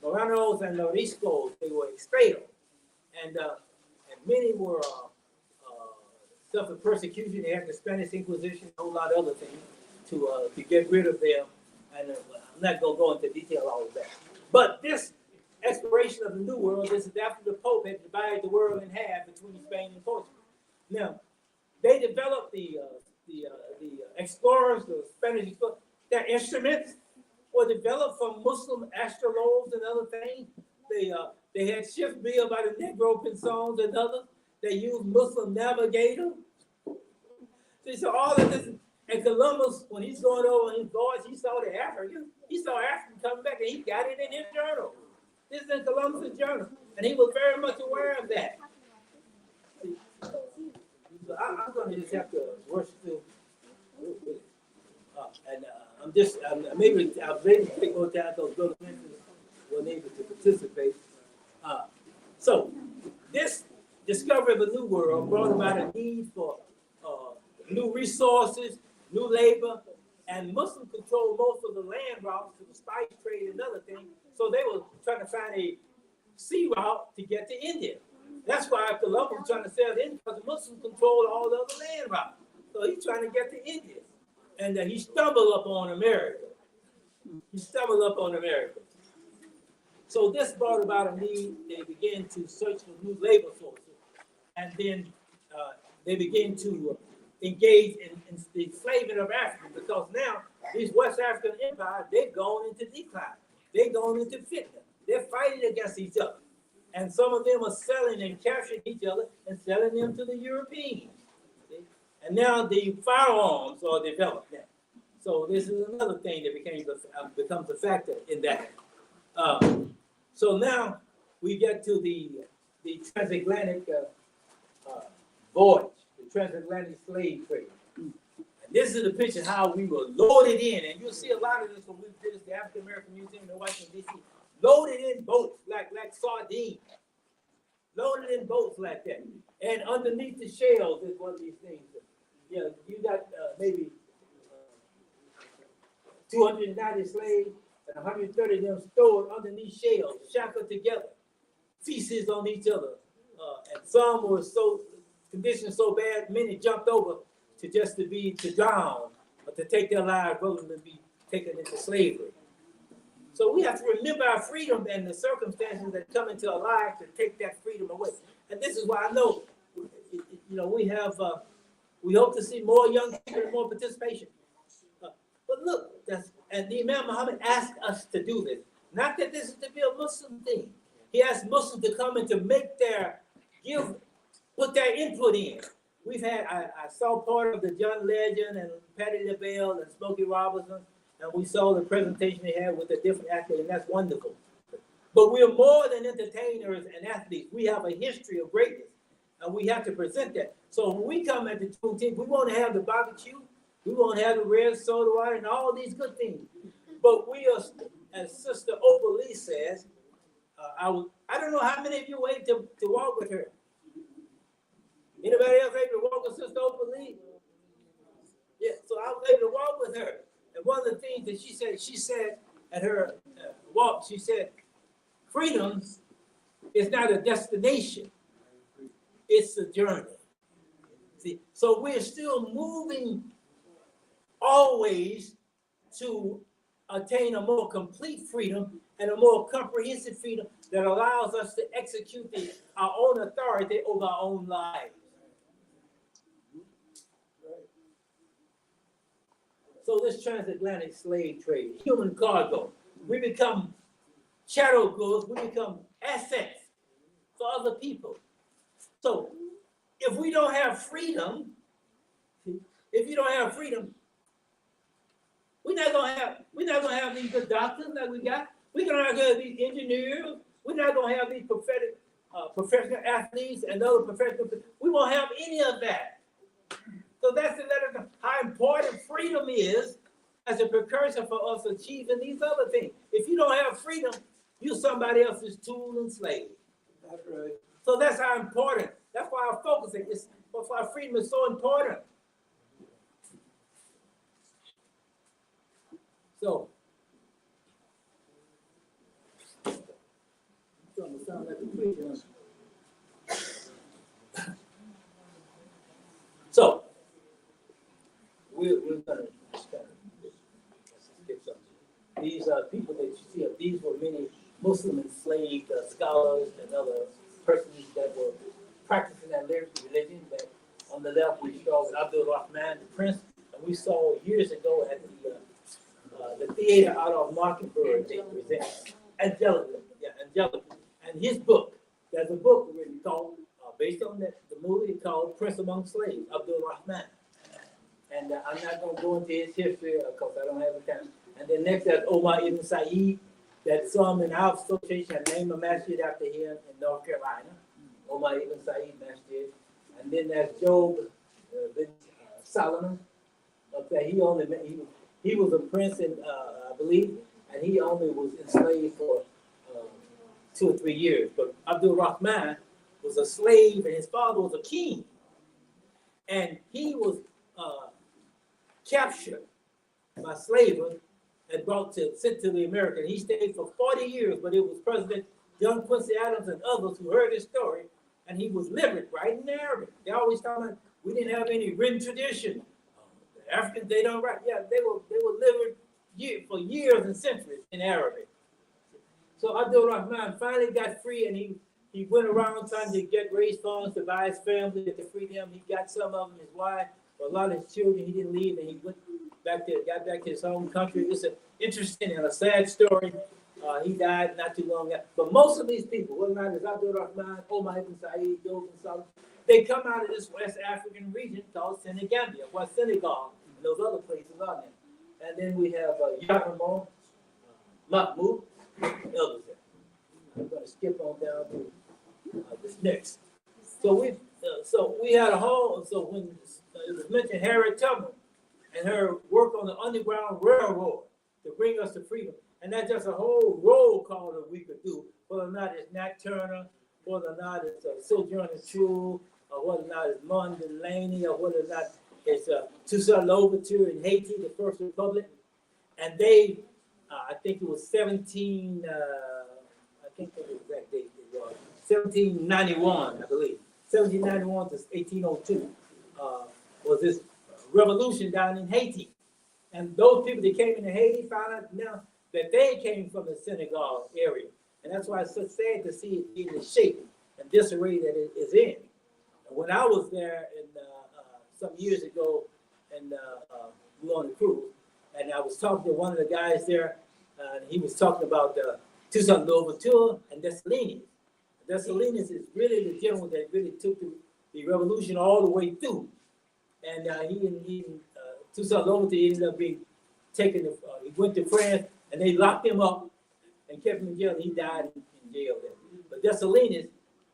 Moranos and Moriscos, they were expelled. And many were suffered persecution. They had the Spanish Inquisition, a whole lot of other things to get rid of them. And I'm not going to go into detail all of that. But this exploration of the New World, this is after the Pope had divided the world in half between Spain and Portugal. Now, they developed the explorers, the Spanish explorers, their instruments were developed from Muslim astrolabes and other things. They had ships built by the Negro Pinzons and others. They used Muslim navigators. So all of this, and Columbus, when he's going over his voyage, he saw the African. He saw African coming back, and he got it in his journal. This is in Columbus' journal, and he was very much aware of that. So I'm going to just have to worship him. I was able to take more time because Brother Memphis wasn't able to participate. So this discovery of a new world brought about a need for new resources, new labor, and Muslims controlled most of the land routes to the spice trade and other things. So they were trying to find a sea route to get to India. That's why Columbus was trying to sail in, because the Muslims controlled all the other land routes. So he's trying to get to India. And he stumbled upon America. So this brought about a need. They began to search for new labor sources. And then they began to engage in the enslavement of Africans, because now these West African empires, they've gone into decline. They've gone into fitna. They're fighting against each other. And some of them are selling and capturing each other and selling them to the Europeans. See? And now the firearms are developed now. So this is another thing that becomes a factor in that. So now we get to the transatlantic voyage, the transatlantic slave trade. And this is a picture how we were loaded in, and you'll see a lot of this when we visit the African American Museum in Washington, D.C. Loaded in boats like sardines, loaded in boats like that. And underneath the shells is one of these things. You know, you got maybe 290 slaves and 130 of them stored underneath shells, shackled together, feces on each other. And some were conditions so bad, many jumped over to drown, or to take their lives rather than be taken into slavery. So we have to remember our freedom and the circumstances that come into our lives to take that freedom away. And this is why I know, we hope to see more young people and more participation. But look, and the Imam Muhammad asked us to do this. Not that this is to be a Muslim thing. He asked Muslims to come and to put their input in. I saw part of the John Legend and Patti LaBelle and Smokey Robinson, and we saw the presentation they had with the different actors, and that's wonderful. But we're more than entertainers and athletes. We have a history of greatness, and we have to present that. So when we come at the Juneteenth, we want to have the barbecue, we want to have the red soda water, and all these good things. But we are, as Sister Opal Lee says, I don't know how many of you wait to walk with her. Anybody else able to walk with Sister Opal Lee? Yeah, so I was able to walk with her. And one of the things that she said at her walk, she said, freedom is not a destination, it's a journey. See, so we're still moving always to attain a more complete freedom and a more comprehensive freedom that allows us to execute our own authority over our own lives. So this transatlantic slave trade, human cargo, we become shadow goods, we become assets for other people. So if we don't have freedom, we're not gonna have these good doctors that we got. We're not gonna have these engineers. We're not gonna have these professional athletes and other professional. We won't have any of that. So that's to let us know how important freedom is as a precursor for us achieving these other things. If you don't have freedom, you're somebody else's tool and slave. That's right. So that's how important. That's why our focus is. That's why freedom is so important. So, sound like a preacher. So, we're gonna just kind of skip something. These people that you see, these were many Muslim enslaved scholars and other persons that were practicing that religion. That on the left we saw Abdul Rahman, the prince, and we saw years ago at the theater out of Mockingbird, they present Angelica, and his book. There's a book written called, based on the movie called Prince Among Slaves, Abdul Rahman. And I'm not going to go into his history because I don't have the time. And then next, there's Omar ibn Said, that some in our association have named a masjid after him in North Carolina, Omar ibn Said Masjid. And then there's Job bin Solomon. Okay, he was a prince, I believe, and he only was enslaved for 2 or 3 years. But Abdul Rahman was a slave, and his father was a king. And he was captured by slavers and sent to the American. He stayed for 40 years, but it was President John Quincy Adams and others who heard his story, and he was literate, writing in Arabic. They always talk about we didn't have any written tradition. The Africans, they don't write. Yeah, they were literate for years and centuries in Arabic. So Abdul Rahman finally got free, and he went around trying to raise funds to buy his family to free them. He got some of them, his wife, but a lot of his children he didn't leave, and he got back to his home country. It's an interesting and a sad story. He died not too long after. But most of these people, whether or not it's Abdul Rahman, Omar ibn Said, Job bin Solomon, they come out of this West African region called Senegambia, or Senegal, and those other places are there. And then we have Yaramon, Mahmoud, others there. I'm going to skip on down to this next. So we had a whole. So when it was mentioned Harriet Tubman and her work on the Underground Railroad to bring us to freedom, and that's just a whole roll call that we could do. Whether or not it's Nat Turner, whether or not it's Sojourner Truth, or whether or not it's Mon Delaney, or whether or not it's Toussaint Louverture in Haiti, the First Republic, and they, I think it was 17. I can't think of the exact date. It was 1791, I believe. 1791 to 1802 was this revolution down in Haiti. And those people that came into Haiti found out now that they came from the Senegal area. And that's why it's so sad to see it in the shape and disarray that it is in. And when I was there some years ago, and we were on a cruise, and I was talking to one of the guys there, and he was talking about Toussaint Louverture and Dessalines. Dessalines is really the general that really took the revolution all the way through. And Toussaint Louverture ended up being taken, he went to France, and they locked him up, and kept him in jail. He died in jail there. But Dessalines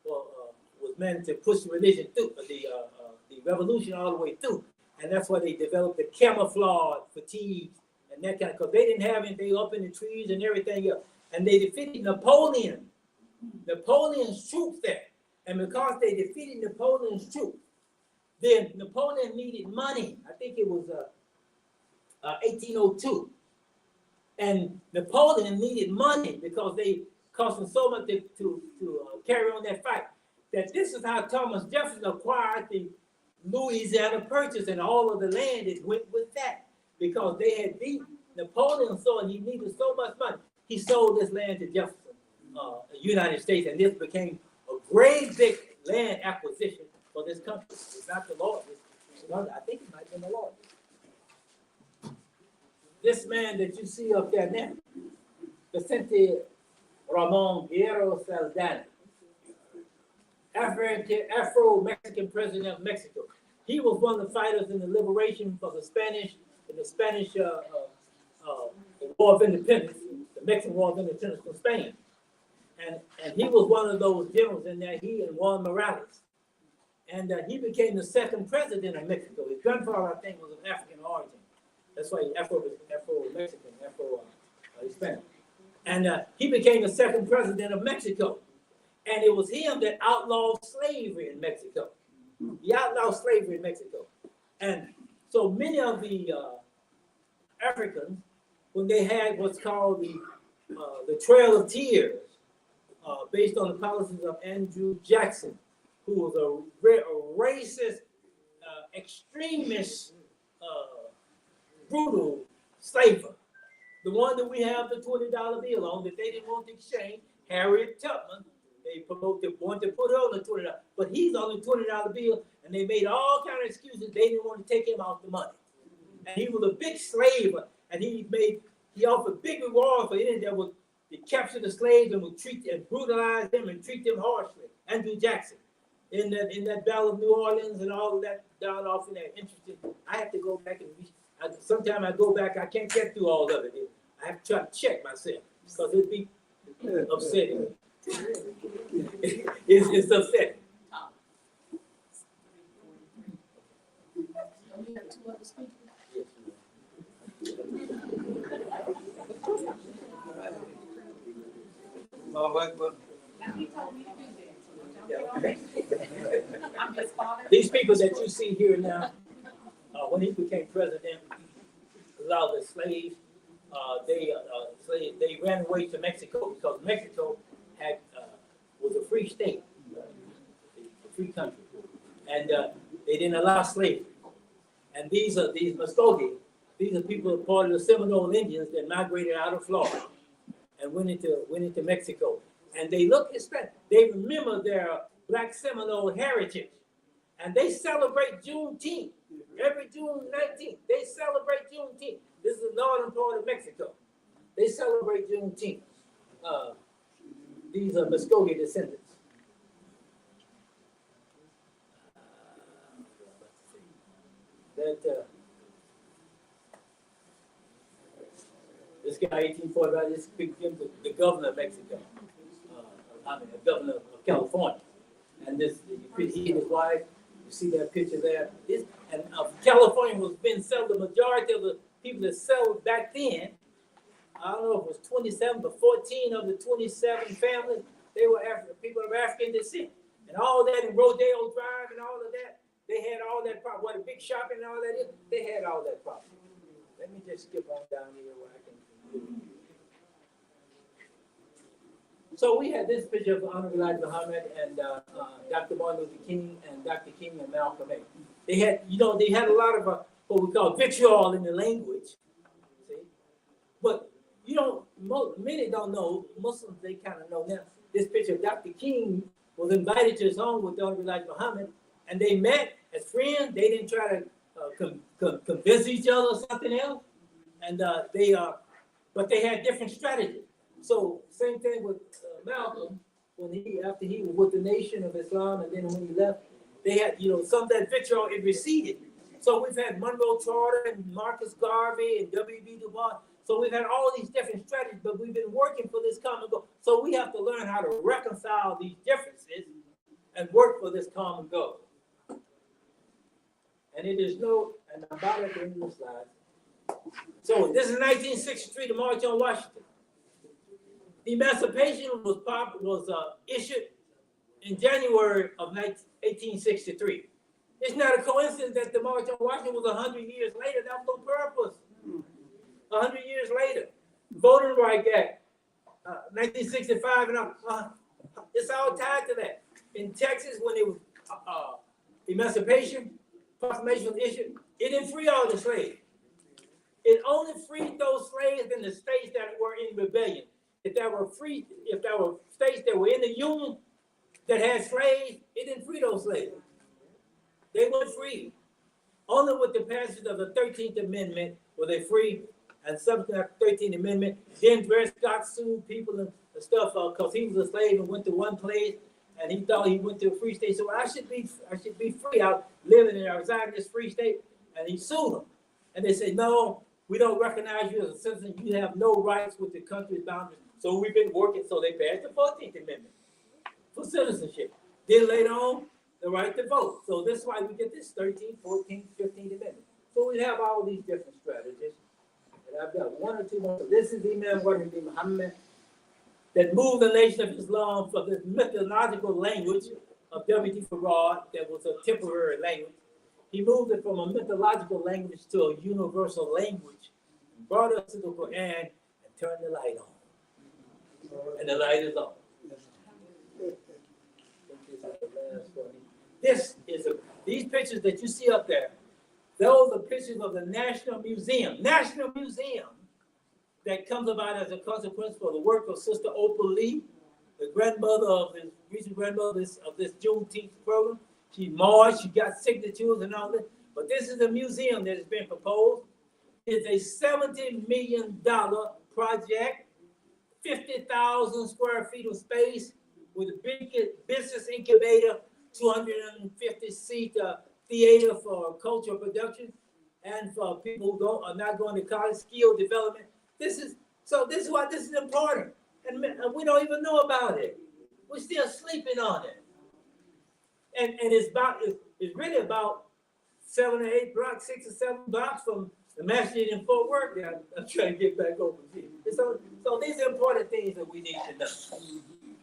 was meant to push the religion through, the revolution all the way through. And that's why they developed the camouflage fatigues and that kind of, because they didn't have anything up in the trees and everything else. And they defeated Napoleon's troops there. And because they defeated Napoleon's troops, then Napoleon needed money. I think it was 1802. And Napoleon needed money because they cost him so much to carry on that fight. That this is how Thomas Jefferson acquired the Louisiana Purchase and all of the land that went with that. Because they had beat Napoleon so, and he needed so much money. He sold this land to Jefferson, the United States, and this became a great big land acquisition for this country. It's not the Lord. I think it might have been the Lord. This man that you see up there now, Vicente Ramon Vieiro Saldana, Afro-Mexican president of Mexico. He was one of the fighters in the liberation for the Spanish War of Independence, the Mexican War of Independence from Spain. And he was one of those generals in there, he and Juan Morales. And he became the second president of Mexico. His grandfather, I think, was of African origin. That's why he's Afro-Mexican, Afro-Hispanic. And he became the second president of Mexico. And it was him that outlawed slavery in Mexico. He outlawed slavery in Mexico. And so many of the Africans, when they had what's called the Trail of Tears, based on the policies of Andrew Jackson, who was a racist, extremist, brutal slaver. The one that we have the $20 bill on that they didn't want to exchange, Harriet Tubman, they wanted to put her on the $20, but he's on the $20 bill, and they made all kind of excuses. They didn't want to take him off the money. And he was a big slaver, and he offered big rewards for anything that would capture the slaves and would treat and brutalize them and treat them harshly. Andrew Jackson, in that Battle of New Orleans and all of that down off in there. Interesting. I have to go back and sometimes I go back, I can't get through all of it. I have to try to check myself because it'd be upsetting. It's upsetting. These people that you see here now, when he became president, a lot of the slaves, they ran away to Mexico because Mexico was a free state, a free country, and they didn't allow slavery. And these Muskogee, these are people part of the Seminole Indians that migrated out of Florida and went into Mexico. And they look Hispanic. They remember their Black Seminole heritage, and they celebrate Juneteenth. Every June 19th, they celebrate Juneteenth. This is the northern part of Mexico. They celebrate Juneteenth. These are Muskogee descendants. This guy, 1845, this became the governor of Mexico. The governor of California. And he and his wife, you see that picture there? California was being settled. The majority of the people that settled back then, I don't know if it was 27, but 14 of the 27 families, they were people of African descent. And all that in Rodeo Drive and all of that, they had all that property. What a big shopping and all that is, they had all that property. Let me just skip on down here where I can. So we had this picture of Honorable Elijah Muhammad and Dr. Martin Luther King and Dr. King and Malcolm X. They had a lot of what we call vitriol in the language. See, but many don't know. Muslims, they kind of know now. This picture of Dr. King was invited to his home with Honorable Elijah Muhammad, and they met as friends. They didn't try to convince each other or something else, and but they had different strategies. So same thing with Malcolm, after he was with the Nation of Islam, and then when he left, they had, some of that vitriol, it receded. So we've had Monroe Charter and Marcus Garvey and W.B. Du Bois. So we've had all these different strategies, but we've been working for this common goal. So we have to learn how to reconcile these differences and work for this common goal. And it is no, and I'm about at the end of the slide. So this is 1963, the March on Washington. The Emancipation was issued in January of 1863. It's not a coincidence that the March on Washington was 100 years later. That was on purpose. 100 years later. Voting Rights Act, 1965, and it's all tied to that. In Texas, when it was Emancipation Proclamation was issued, it didn't free all the slaves. It only freed those slaves in the states that were in rebellion. If there were states that were in the Union that had slaves, it didn't free those slaves. They weren't free. Only with the passage of the 13th Amendment were they free, and subsequent to the 13th Amendment, then Dred Scott sued people and stuff because he was a slave and went to one place, and he thought he went to a free state. So I should be free out living and residing in this free state, and he sued them. And they said, no, we don't recognize you as a citizen. You have no rights with the country's boundaries. So we've been working. So they passed the 14th Amendment for citizenship. Then later on, the right to vote. So this is why we get this 13th, 14th, 15th Amendment. So we have all these different strategies. And I've got one or two more. So this is the Imam Muhammad that moved the nation of Islam from this mythological language of W.T. Farad that was a temporary language. He moved it from a mythological language to a universal language, brought us to the Quran, and turned the light on. And the light is on. These pictures that you see up there, those are pictures of the National Museum. National Museum that comes about as a consequence for the work of Sister Opal Lee, the grandmother of this recent grandmother of this Juneteenth program. She marched, she got signatures and all that. But this is a museum that has been proposed. It's a $70 million project, 50,000 square feet of space with a big business incubator, 250-seat theater for cultural production, and for people who are not going to college, skill development. This is why this is important, and we don't even know about it. We're still sleeping on it, and it's really about 7 or 8 blocks, 6 or 7 blocks from the masjid in Fort Worth. Yeah, I'm trying to get back over here. So these are important things that we need to know.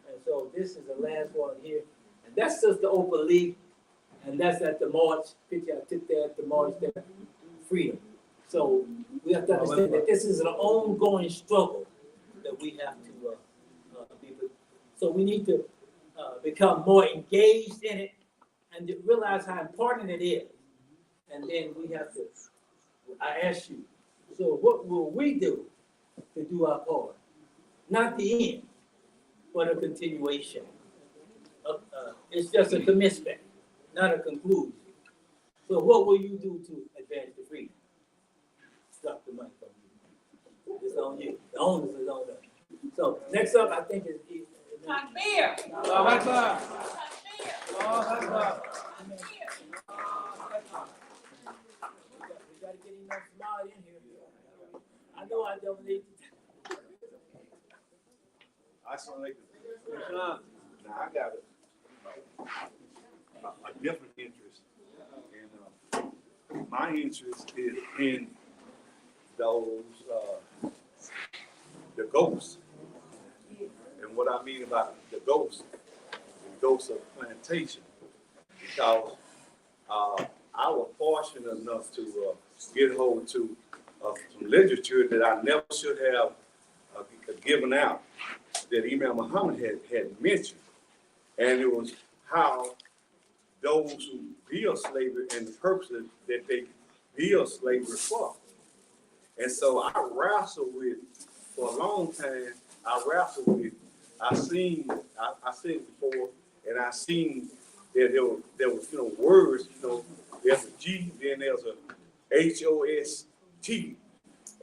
And so this is the last one here, and that's Sister Opal Lee, and that's at the march. Picture I took there at the march there, freedom. So we have to understand that this is an ongoing struggle that we have to be. So we need to become more engaged in it and to realize how important it is. And then we have to, I ask you, so what will we do to do our part? Not the end, but a continuation. It's just a commencement, not a conclusion. So what will you do to advance the freedom? Drop the mic on you. It's on you. The onus is on us. So next up, I think is Takbir. Allah Akbar. Takbir. Allah Akbar. We got to get enough smart in here. I know I don't need. I saw like now I got a different interest, and my interest is in those the ghosts. And what I mean about the ghosts of plantation, because I was fortunate enough to get hold to some literature that I never should have given out, that Imam Muhammad had mentioned, and it was how those who build slavery and the purposes that they build slavery for. And so I wrestled with, for a long time, I seen before, and I seen that there was words, there's a G, then there's a HOST.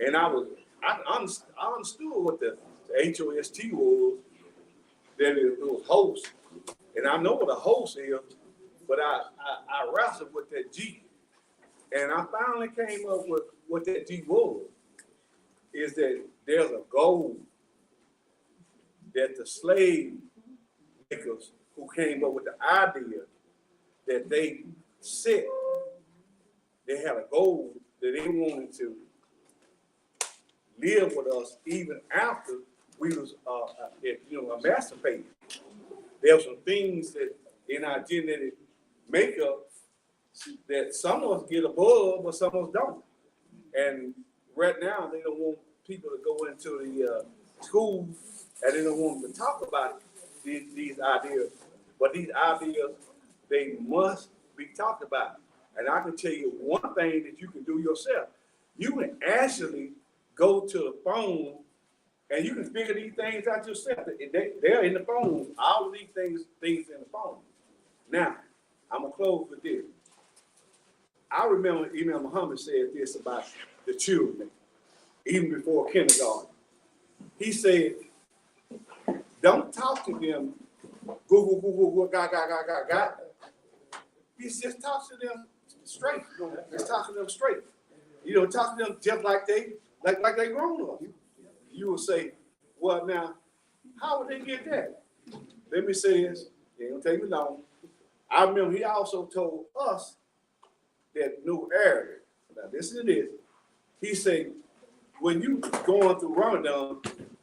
And I understood what the HOST was, that it was host. And I know what a host is, but I wrestled with that G. And I finally came up with what that G was. is that there's a goal that the slave makers who came up with the idea that they set, they had a goal that they wanted to live with us even after we was, emancipated. There were some things that in our genetic makeup that some of us get above, but some of us don't. And right now, they don't want people to go into the school, and they don't want them to talk about these ideas. But these ideas, they must be talked about. And I can tell you one thing that you can do yourself. You can actually go to the phone and you can figure these things out yourself. They're in the phone. All of these things in the phone. Now, I'm gonna close with this. I remember Imam Muhammad said this about the children, even before kindergarten. He said, don't talk to them, go, ga. He just talks to them straight. Just talk to them straight. Talk to them just like they grown up. You will say, well, now, how would they get that? Let me say this. It ain't gonna take me long. I remember he also told us that knew Arabic. Now, listen to this. He said, when you going through Ramadan,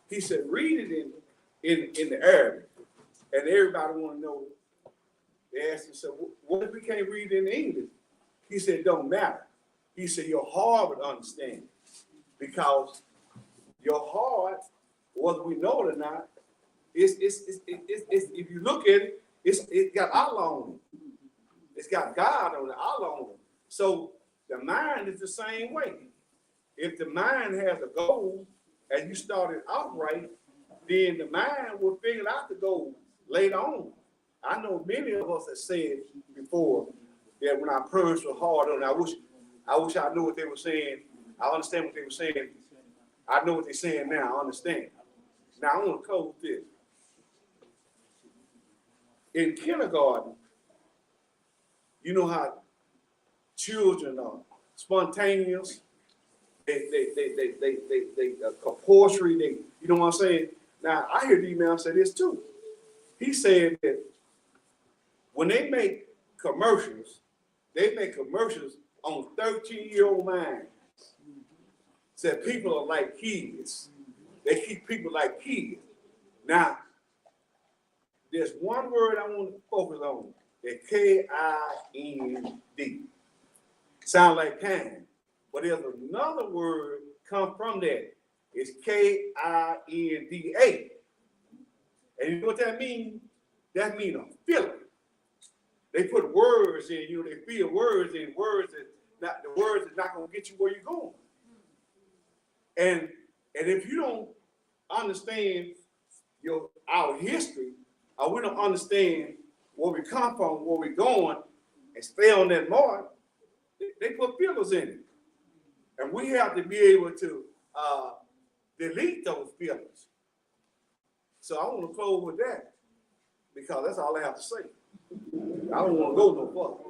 he said, read it in the Arabic. And everybody want to know. They asked him, so what if we can't read it in English? He said, it don't matter. He said, your heart would understand. Because your heart, whether we know it or not, it's if you look at it, it's got Allah on it. It's got God on it, Allah on it. So the mind is the same way. If the mind has a goal and you started out right, then the mind will figure out the goal later on. I know many of us have said before that when our parents were hard on, I wish I knew what they were saying. I understand what they were saying. I know what they're saying now. I understand. Now I want to close this. In kindergarten, you know how children are spontaneous. They compulsory. You know what I'm saying? Now I hear the man say this too. He said that when they make commercials on 13-year-old minds. Said people are like kids. They keep people like kids. Now, there's one word I want to focus on. It's K-I-N-D. Sound like kind. But there's another word come from that. It's K-I-N-D-A. And you know what that means? That means a feeling. They put words in, they feel words in, words that the words is not going to get you where you're going. And if you don't understand our history, or we don't understand where we come from, where we're going, and stay on that mark, they put feelers in it. And we have to be able to delete those feelings. So I want to close with that, because that's all I have to say. I don't want to go no further.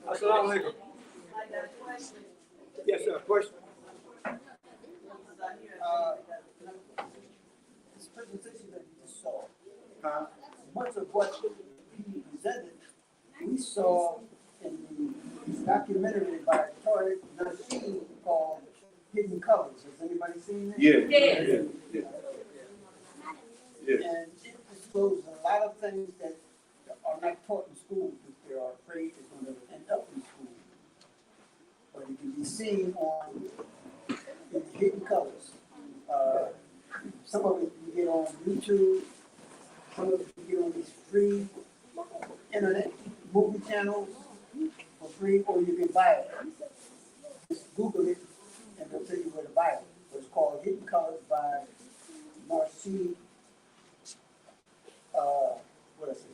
Assalamu alaikum. Yes, sir. Question. This presentation that you just saw, much of what he presented, we saw in the documentary by Tariq Nasheed called Hidden Colors. Has anybody seen that? Yeah. And it discloses a lot of things that are not taught in school, because they are afraid they're going to end up in school. But it can be seen on in Hidden Colors. Some of it you get on YouTube, some of it you get on these free internet movie channels for free, or you can buy it. Just Google it and they'll tell you where to buy it. So it's called Hidden Colors by Nasheed. What is it?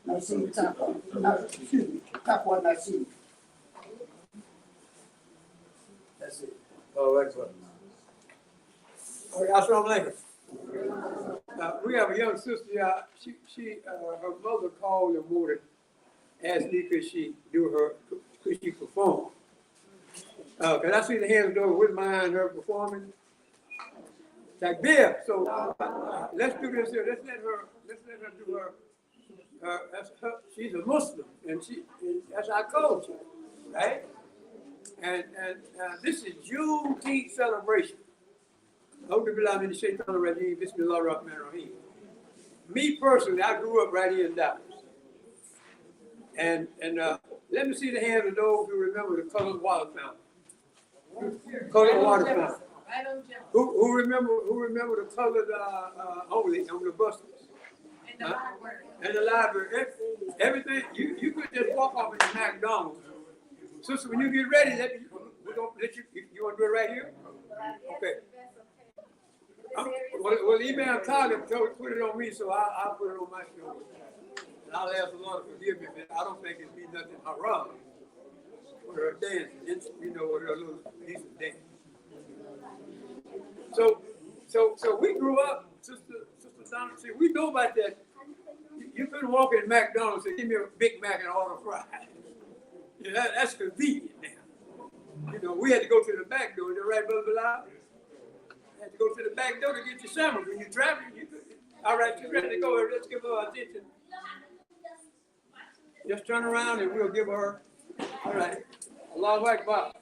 Nasheed Taqwa Nasheed. That's it. Oh, excellent. Okay, assalamu alaikum. We have a young sister, her mother called and wanted, asked me could she perform? Cause I see the hands go with mine, her performing. Like Bill, so let's do this here. Let's let her do she's a Muslim, and that's our culture, right? And this is Juneteenth celebration. Me personally, I grew up right here in Dallas. And let me see the hands of those who remember the colored water fountain. Colored water fountain. Who remember the colored only on the buses? And the library. Everything you could just walk off into McDonald's. Sister, when you get ready, we're gonna let you want to do it right here? Okay. Well, email Tyler put it on me, so I'll put it on my show. And I'll ask the Lord to forgive me, but I don't think it'd be nothing haram with her dancing, with her little decent dance. So we grew up, Sister Donna, see, we know about that. You couldn't walk in McDonald's and say, give me a Big Mac and order fries. That's convenient now. We had to go to the back door, is that right, Brother Bilal? Had to go to the back door to get your sandwich. When you're traveling, all right, you're ready to go. Let's give her attention. Just turn around and we'll give her. All right. Allahu Akbar.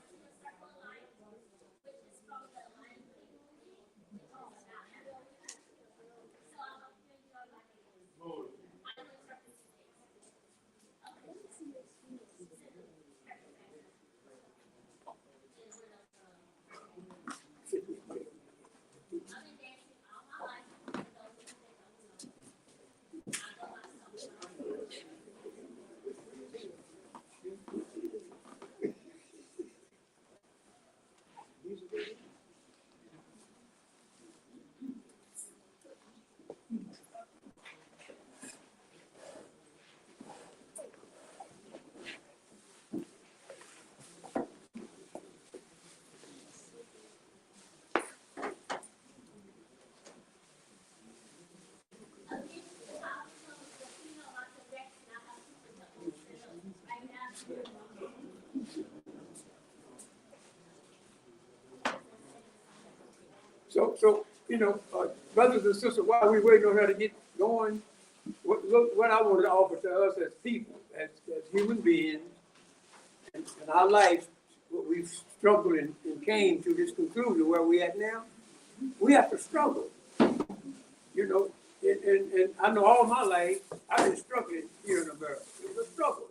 So brothers and sisters, while we waiting on her to get going, what I wanted to offer to us as people, as human beings, and our life, what we've struggled and came to this conclusion where we at now, we have to struggle. And I know all my life, I've been struggling here in America. It was a struggle.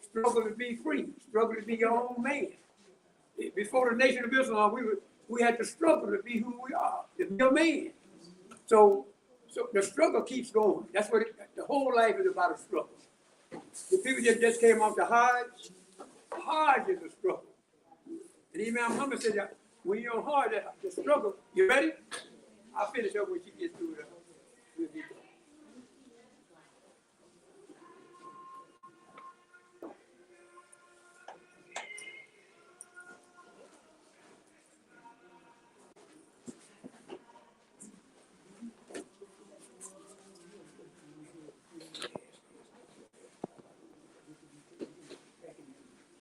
Struggle to be free, struggle to be your own man. Before the Nation of Islam, we had to struggle to be who we are, to be a man. So the struggle keeps going. That's what the whole life is about, a struggle. The people that just came off the Hajj is a struggle. And Imam Muhammad said that when you're on Hajj, the struggle, you ready? I'll finish up when she gets through with you.